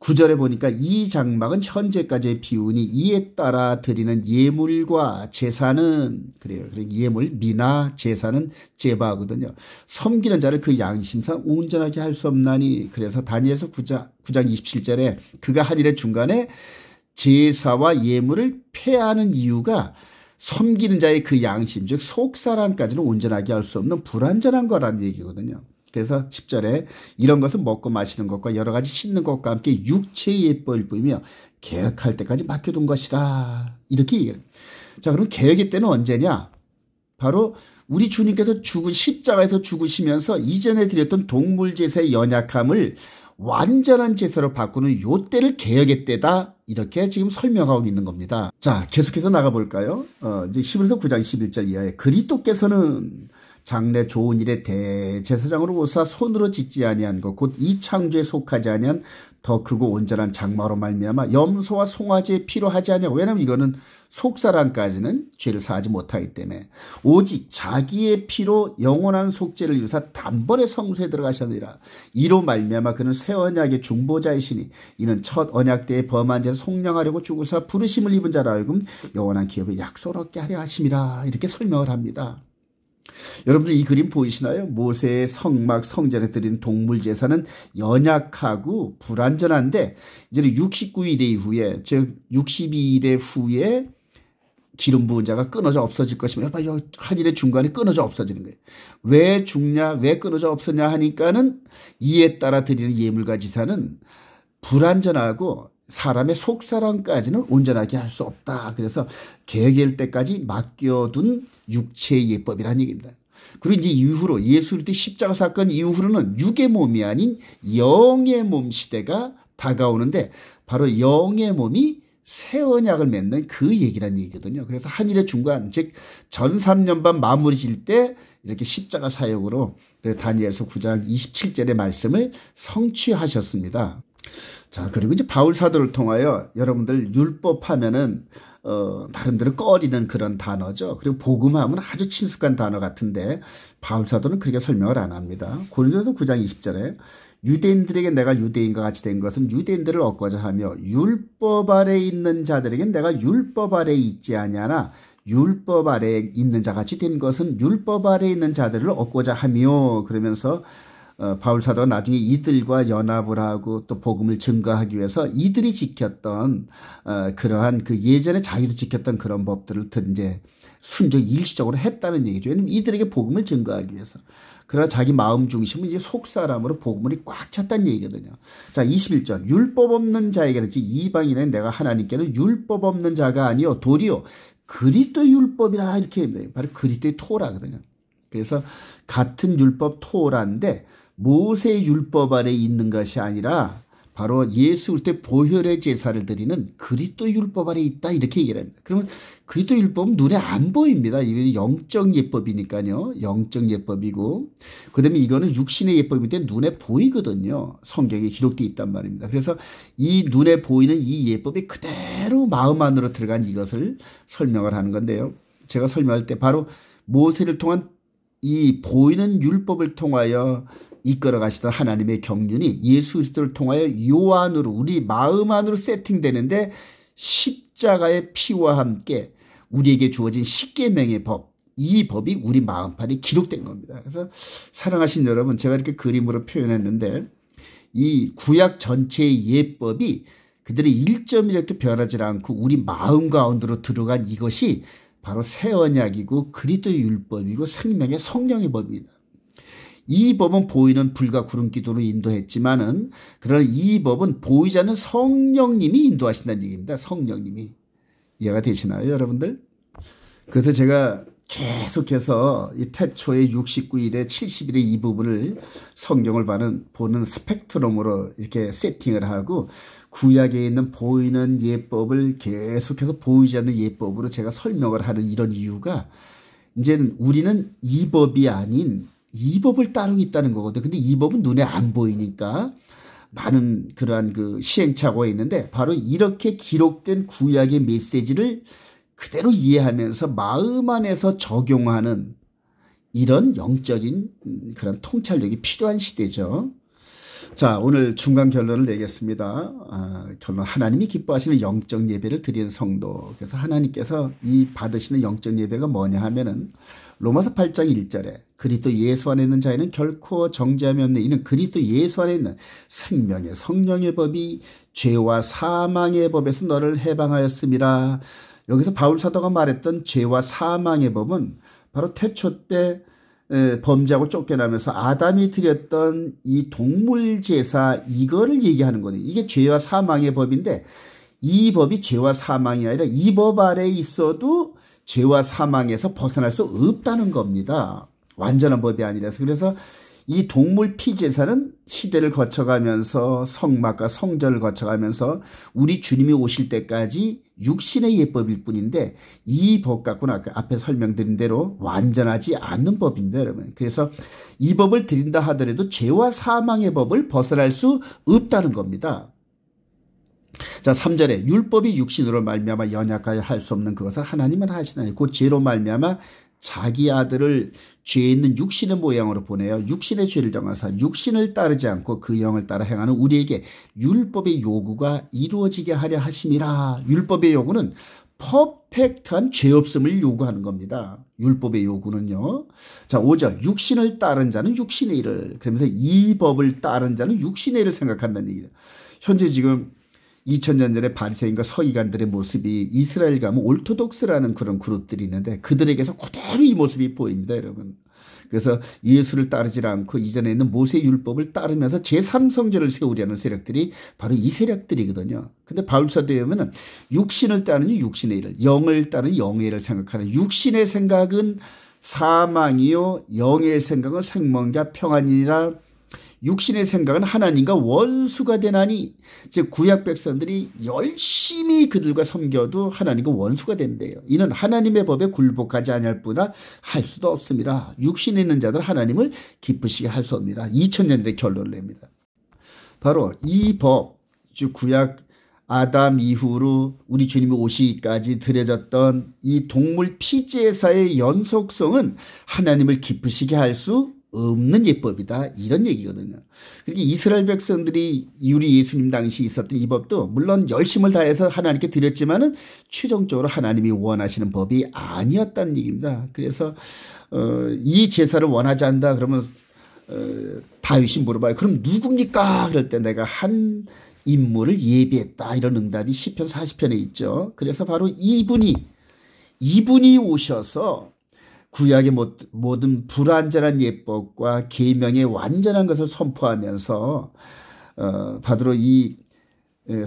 9절에 보니까 이 장막은 현재까지의 비운이 이에 따라 드리는 예물과 제사는 그래요. 예물, 미나 제사는 제바거든요. 섬기는 자를 그 양심상 온전하게 할 수 없나니 그래서 다니엘서 9장 27절에 그가 한 일의 중간에 제사와 예물을 폐하는 이유가 섬기는 자의 그 양심, 즉 속사람까지는 온전하게 할 수 없는 불완전한 거라는 얘기거든요. 그래서 10절에 이런 것은 먹고 마시는 것과 여러 가지 씻는 것과 함께 육체의 예법일 뿐이며 개혁할 때까지 맡겨둔 것이다. 이렇게 얘기해요. 자, 그럼 개혁의 때는 언제냐? 바로 우리 주님께서 십자가에서 죽으시면서 이전에 드렸던 동물 제사의 연약함을 완전한 제사로 바꾸는 요 때를 개혁의 때다. 이렇게 지금 설명하고 있는 겁니다. 자, 계속해서 나가볼까요? 이제 히브리서 9장 11절 이하에 그리스도께서는 장래 좋은 일에 대제사장으로 오사 손으로 짓지 아니한 것 곧 이 창조에 속하지 아니한 더 크고 온전한 장마로 말미암아 염소와 송아지의 피로 하지 아니하고 왜냐하면 이거는 속사람까지는 죄를 사하지 못하기 때문에 오직 자기의 피로 영원한 속죄를 이루사 단번에 성소에 들어가셨느니라. 이로 말미암아 그는 새 언약의 중보자이시니 이는 첫 언약 때에 범한 죄를 속량하려고 죽으사 부르심을 입은 자라 하여금 영원한 기업에 약속을 얻게 하려 하심이라. 이렇게 설명을 합니다. 여러분들 이 그림 보이시나요? 모세의 성막 성전에 드린 동물 제사는 연약하고 불완전한데 이제 69일 이후에 즉 62일의 후에 기름 부은 자가 끊어져 없어질 것이며 한 일의 중간에 끊어져 없어지는 거예요. 왜 죽냐? 왜 끊어져 없었냐 하니까는 이에 따라 드리는 예물과 제사는 불완전하고 사람의 속사람까지는 온전하게 할 수 없다. 그래서 개혁일 때까지 맡겨둔 육체의 예법이라는 얘기입니다. 그리고 이제 이후로 예수 그리스도의 십자가 사건 이후로는 육의 몸이 아닌 영의 몸 시대가 다가오는데 바로 영의 몸이 새 언약을 맺는 그 얘기란 얘기거든요. 그래서 한 일의 중간 즉 전 3년반 마무리 질 때 이렇게 십자가 사역으로 다니엘서 9장 27절의 말씀을 성취하셨습니다. 자, 그리고 이제 바울 사도를 통하여 여러분들 율법 하면은 나름대로 꺼리는 그런 단어죠. 그리고 복음하면 아주 친숙한 단어 같은데 바울 사도는 그렇게 설명을 안 합니다. 고린도서 9장 20절에 유대인들에게 내가 유대인과 같이 된 것은 유대인들을 얻고자 하며 율법 아래에 있는 자들에겐 내가 율법 아래에 있지 아니하나 율법 아래에 있는 자 같이 된 것은 율법 아래에 있는 자들을 얻고자 하며 그러면서 바울 사도가 나중에 이들과 연합을 하고 또 복음을 증거하기 위해서 이들이 지켰던 그러한 그 예전에 자기도 지켰던 그런 법들을 이제 순종 일시적으로 했다는 얘기죠. 왜냐하면 이들에게 복음을 증거하기 위해서. 그러나 자기 마음 중심은 이제 속사람으로 복음이 꽉 찼다는 얘기거든요. 자, 21절. 율법 없는 자에게는 이방인은 내가 하나님께는 율법 없는 자가 아니요 도리요 그리스도의 율법이라 이렇게 바로 그리스도의 토라거든요. 그래서 같은 율법 토라인데 모세의 율법 아래에 있는 것이 아니라 바로 예수 그리스도의 보혈의 제사를 드리는 그리스도 율법 아래에 있다 이렇게 얘기를 합니다. 그러면 그리스도 율법은 눈에 안 보입니다. 이게 영적 예법이니까요. 영적 예법이고 그다음에 이거는 육신의 예법인데 눈에 보이거든요. 성경에 기록되어 있단 말입니다. 그래서 이 눈에 보이는 이 예법이 그대로 마음 안으로 들어간 이것을 설명을 하는 건데요. 제가 설명할 때 바로 모세를 통한 이 보이는 율법을 통하여 이끌어 가시던 하나님의 경륜이 예수 그리스도를 통하여 요 안으로 우리 마음 안으로 세팅되는데 십자가의 피와 함께 우리에게 주어진 십계명의 법, 이 법이 우리 마음판에 기록된 겁니다. 그래서 사랑하신 여러분, 제가 이렇게 그림으로 표현했는데 이 구약 전체의 예법이 그들의 1.1도 변하지 않고 우리 마음 가운데로 들어간 이것이 바로 새 언약이고 그리스도의 율법이고 생명의 성령의 법입니다. 이 법은 보이는 불과 구름 기도로 인도했지만은 그러나 이 법은 보이지 않는 성령님이 인도하신다는 얘기입니다. 성령님이. 이해가 되시나요, 여러분들? 그래서 제가 계속해서 이 태초의 69일에 70일의 이 부분을 성경을 보는 스펙트럼으로 이렇게 세팅을 하고 구약에 있는 보이는 예법을 계속해서 보이지 않는 예법으로 제가 설명을 하는 이런 이유가 이제 우리는 이 법이 아닌 이 법을 따르고 있다는 거거든. 근데 이 법은 눈에 안 보이니까 많은 그러한 그 시행착오가 있는데, 바로 이렇게 기록된 구약의 메시지를 그대로 이해하면서 마음 안에서 적용하는 이런 영적인 그런 통찰력이 필요한 시대죠. 자, 오늘 중간 결론을 내겠습니다. 결론, 하나님이 기뻐하시는 영적 예배를 드리는 성도. 그래서 하나님께서 이 받으시는 영적 예배가 뭐냐 하면은 로마서 8장 1절에 그리스도 예수 안에 있는 자에는 결코 정죄함이 없는 이는 그리스도 예수 안에 있는 생명의 성령의 법이 죄와 사망의 법에서 너를 해방하였음이라. 여기서 바울 사도가 말했던 죄와 사망의 법은 바로 태초 때 범죄하고 쫓겨나면서 아담이 드렸던 이 동물 제사, 이거를 얘기하는 거예요. 이게 죄와 사망의 법인데, 이 법이 죄와 사망이 아니라 이 법 아래에 있어도 죄와 사망에서 벗어날 수 없다는 겁니다. 완전한 법이 아니라서. 그래서 이 동물 피 제사는 시대를 거쳐가면서 성막과 성전을 거쳐가면서 우리 주님이 오실 때까지 육신의 예법일 뿐인데, 이 법 갖고는 아까 앞에 설명드린 대로 완전하지 않는 법입니다, 여러분. 그래서 이 법을 드린다 하더라도 죄와 사망의 법을 벗어날 수 없다는 겁니다. 자, 3절에 율법이 육신으로 말미암아 연약하여 할 수 없는 그것을 하나님은 하시나니 곧 죄로 말미암아 자기 아들을 죄 있는 육신의 모양으로 보내어 육신의 죄를 정하사 육신을 따르지 않고 그 영을 따라 행하는 우리에게 율법의 요구가 이루어지게 하려 하심이라. 율법의 요구는 퍼펙트한 죄 없음을 요구하는 겁니다. 율법의 요구는요. 자, 5절 육신을 따른 자는 육신의 일을, 그러면서 이 법을 따른 자는 육신의 일을 생각한다는 얘기예요. 현재 지금 2000년 전에 바리새인과 서기관들의 모습이 이스라엘 가면 올토독스라는 그런 그룹들이 있는데, 그들에게서 그대로 이 모습이 보입니다, 여러분. 그래서 예수를 따르지 않고 이전에 있는 모세 율법을 따르면서 제3성전을 세우려는 세력들이 바로 이 세력들이거든요. 근데 바울사도에 보면 육신을 따르는 육신의 일을, 영을 따르는 영의 일을 생각하는, 육신의 생각은 사망이요 영의 생각은 생명과 평안이라. 육신의 생각은 하나님과 원수가 되나니, 즉 구약 백성들이 열심히 그들과 섬겨도 하나님과 원수가 된대요. 이는 하나님의 법에 굴복하지 아니할 뿐이라 할 수도 없습니다. 육신에 있는 자들 하나님을 기쁘시게 할 수 없습니다. 2000년대 결론을 냅니다. 바로 이 법, 즉 구약 아담 이후로 우리 주님이 오시기까지 드려졌던 이 동물 피제사의 연속성은 하나님을 기쁘시게 할수 없는 예법이다, 이런 얘기거든요. 그러니까 이스라엘 백성들이 우리 예수님 당시 있었던 이 법도 물론 열심을 다해서 하나님께 드렸지만은 최종적으로 하나님이 원하시는 법이 아니었다는 얘기입니다. 그래서 이 제사를 원하지 않는다 그러면 다윗이 물어봐요. 그럼 누굽니까? 그럴 때 내가 한 인물을 예비했다, 이런 응답이 시편 40편에 있죠. 그래서 바로 이분이 오셔서 구약의 모든 불완전한 예법과 계명의 완전한 것을 선포하면서 바로 이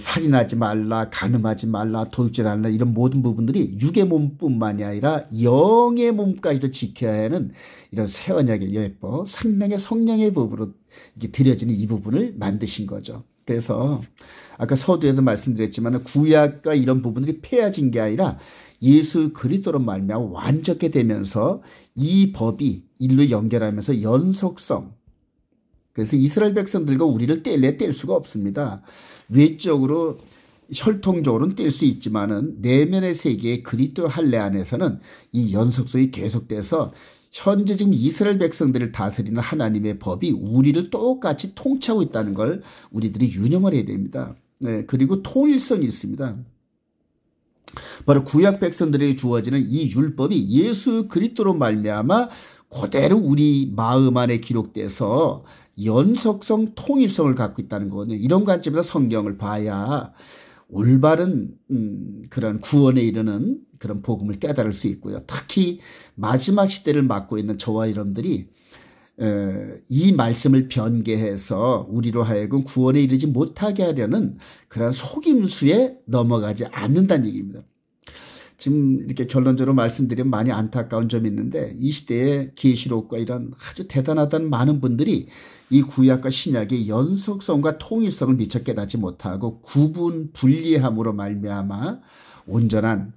살인하지 말라, 간음하지 말라, 도둑질하지 말라, 이런 모든 부분들이 육의 몸뿐만이 아니라 영의 몸까지도 지켜야 하는 이런 새 언약의 예법, 생명의 성령의 법으로 이게 드려지는 이 부분을 만드신 거죠. 그래서 아까 서두에도 말씀드렸지만 구약과 이런 부분들이 폐해진 게 아니라 예수 그리스도로 말미암아 완전케 되면서 이 법이 일로 연결하면서 연속성, 그래서 이스라엘 백성들과 우리를 뗄 수가 없습니다. 외적으로 혈통적으로는 뗄 수 있지만은 내면의 세계의 그리스도 할례 안에서는 이 연속성이 계속돼서 현재 지금 이스라엘 백성들을 다스리는 하나님의 법이 우리를 똑같이 통치하고 있다는 걸 우리들이 유념을 해야 됩니다. 네, 그리고 통일성이 있습니다. 바로 구약 백성들에게 주어지는 이 율법이 예수 그리스도로 말미암아 그대로 우리 마음 안에 기록돼서 연속성, 통일성을 갖고 있다는 거거든요. 이런 관점에서 성경을 봐야 올바른 그런 구원에 이르는 그런 복음을 깨달을 수 있고요. 특히 마지막 시대를 맞고 있는 저와 여러분들이 이 말씀을 변개해서 우리로 하여금 구원에 이르지 못하게 하려는 그런 속임수에 넘어가지 않는다는 얘기입니다. 지금 이렇게 결론적으로 말씀드리면 많이 안타까운 점이 있는데, 이 시대에 계시록과 이런 아주 대단하다는 많은 분들이 이 구약과 신약의 연속성과 통일성을 미처 깨닫지 못하고 구분 분리함으로 말미암아 온전한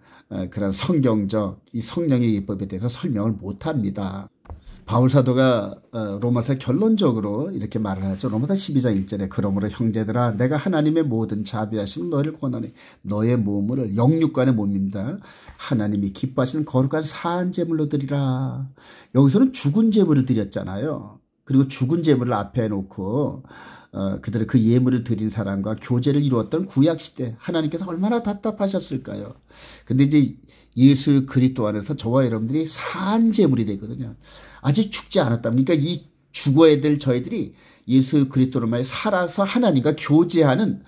그런 성경적 이 성령의 예법에 대해서 설명을 못합니다. 바울 사도가 로마서 결론적으로 이렇게 말을 하죠. 로마서 12장 1절에 그러므로 형제들아 내가 하나님의 모든 자비하심 너희를 권하니 너의 몸을 영육간의 몸입니다. 하나님이 기뻐하시는 거룩한 사한 제물로 드리라. 여기서는 죽은 제물을 드렸잖아요. 그리고 죽은 제물을 앞에 놓고 그들의 그 예물을 드린 사람과 교제를 이루었던 구약시대 하나님께서 얼마나 답답하셨을까요. 근데 이제 예수 그리스도 안에서 저와 여러분들이 산 제물이 되거든요. 아직 죽지 않았다. 그러니까 이 죽어야 될 저희들이 예수 그리스도로 말해 살아서 하나님과 교제하는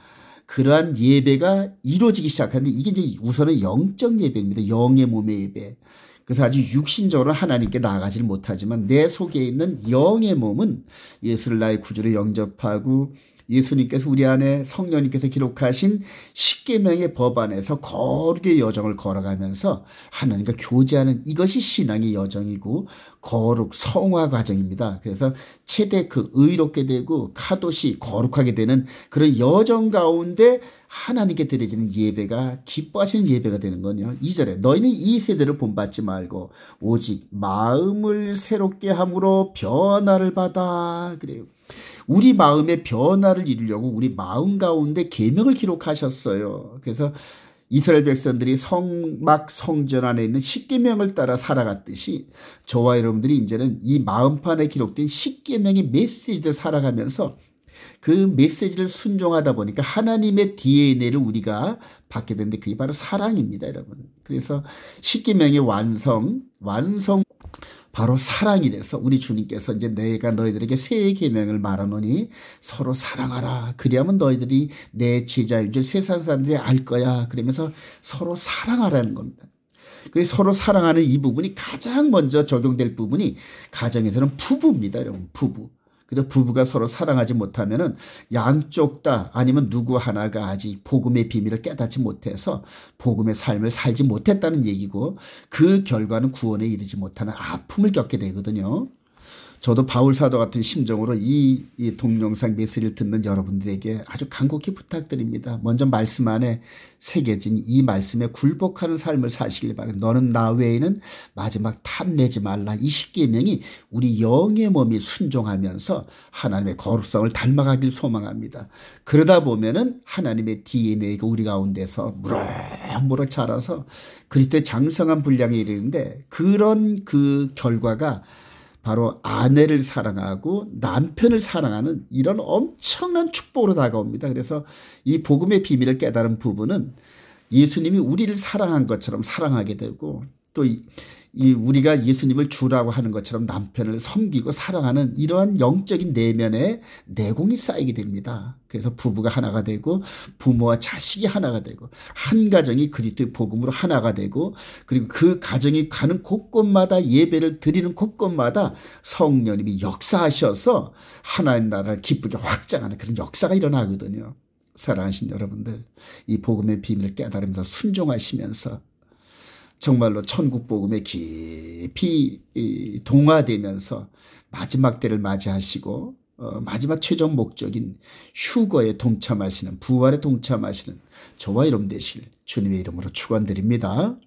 그러한 예배가 이루어지기 시작하는데 이게 이제 우선은 영적 예배입니다. 영의 몸의 예배. 그래서 아주 육신적으로 하나님께 나아가질 못하지만 내 속에 있는 영의 몸은 예수를 나의 구주로 영접하고 예수님께서 우리 안에 성령님께서 기록하신 십계명의 법 안에서 거룩의 여정을 걸어가면서 하나님과 교제하는 이것이 신앙의 여정이고 거룩 성화 과정입니다. 그래서 최대 그 의롭게 되고 카도시 거룩하게 되는 그런 여정 가운데 하나님께 드려지는 예배가 기뻐하시는 예배가 되는 건요. 2절에 너희는 이 세대를 본받지 말고 오직 마음을 새롭게 함으로 변화를 받아. 그래요. 우리 마음의 변화를 이루려고 우리 마음 가운데 계명을 기록하셨어요. 그래서 이스라엘 백성들이 막 성전 안에 있는 십계명을 따라 살아갔듯이 저와 여러분들이 이제는 이 마음판에 기록된 십계명의 메시지를 살아가면서 그 메시지를 순종하다 보니까 하나님의 DNA를 우리가 받게 되는데 그게 바로 사랑입니다, 여러분. 그래서 십계명의 완성 바로 사랑이래서 우리 주님께서 이제 내가 너희들에게 새 계명을 말하노니 서로 사랑하라. 그리하면 너희들이 내 제자인 줄 세상 사람들이 알 거야. 그러면서 서로 사랑하라는 겁니다. 그래서 서로 사랑하는 이 부분이 가장 먼저 적용될 부분이 가정에서는 부부입니다, 여러분. 부부. 그래서 부부가 서로 사랑하지 못하면은 양쪽 다 아니면 누구 하나가 아직 복음의 비밀을 깨닫지 못해서 복음의 삶을 살지 못했다는 얘기고 그 결과는 구원에 이르지 못하는 아픔을 겪게 되거든요. 저도 바울 사도 같은 심정으로 이 동영상 메시지를 듣는 여러분들에게 아주 간곡히 부탁드립니다. 먼저 말씀 안에 새겨진 이 말씀에 굴복하는 삶을 사시길 바랍니다. 너는 나 외에는 마지막 탐내지 말라. 이 십계명이 우리 영의 몸이 순종하면서 하나님의 거룩성을 닮아가길 소망합니다. 그러다 보면은 하나님의 DNA가 우리 가운데서 무럭무럭 자라서 그리스도의 장성한 분량에 이르는데 그런 그 결과가 바로 아내를 사랑하고 남편을 사랑하는 이런 엄청난 축복으로 다가옵니다. 그래서 이 복음의 비밀을 깨달은 부부는 예수님이 우리를 사랑한 것처럼 사랑하게 되고 또 우리가 예수님을 주라고 하는 것처럼 남편을 섬기고 사랑하는 이러한 영적인 내면의 내공이 쌓이게 됩니다. 그래서 부부가 하나가 되고 부모와 자식이 하나가 되고 한 가정이 그리스도의 복음으로 하나가 되고 그리고 그 가정이 가는 곳곳마다 예배를 드리는 곳곳마다 성령님이 역사하셔서 하나님 나라를 기쁘게 확장하는 그런 역사가 일어나거든요. 사랑하신 여러분들, 이 복음의 비밀을 깨달으면서 순종하시면서 정말로 천국 복음에 깊이 동화되면서 마지막 때를 맞이하시고 마지막 최종 목적인 휴거에 동참하시는 부활에 동참하시는 저와 여러분 되시길 주님의 이름으로 축원드립니다.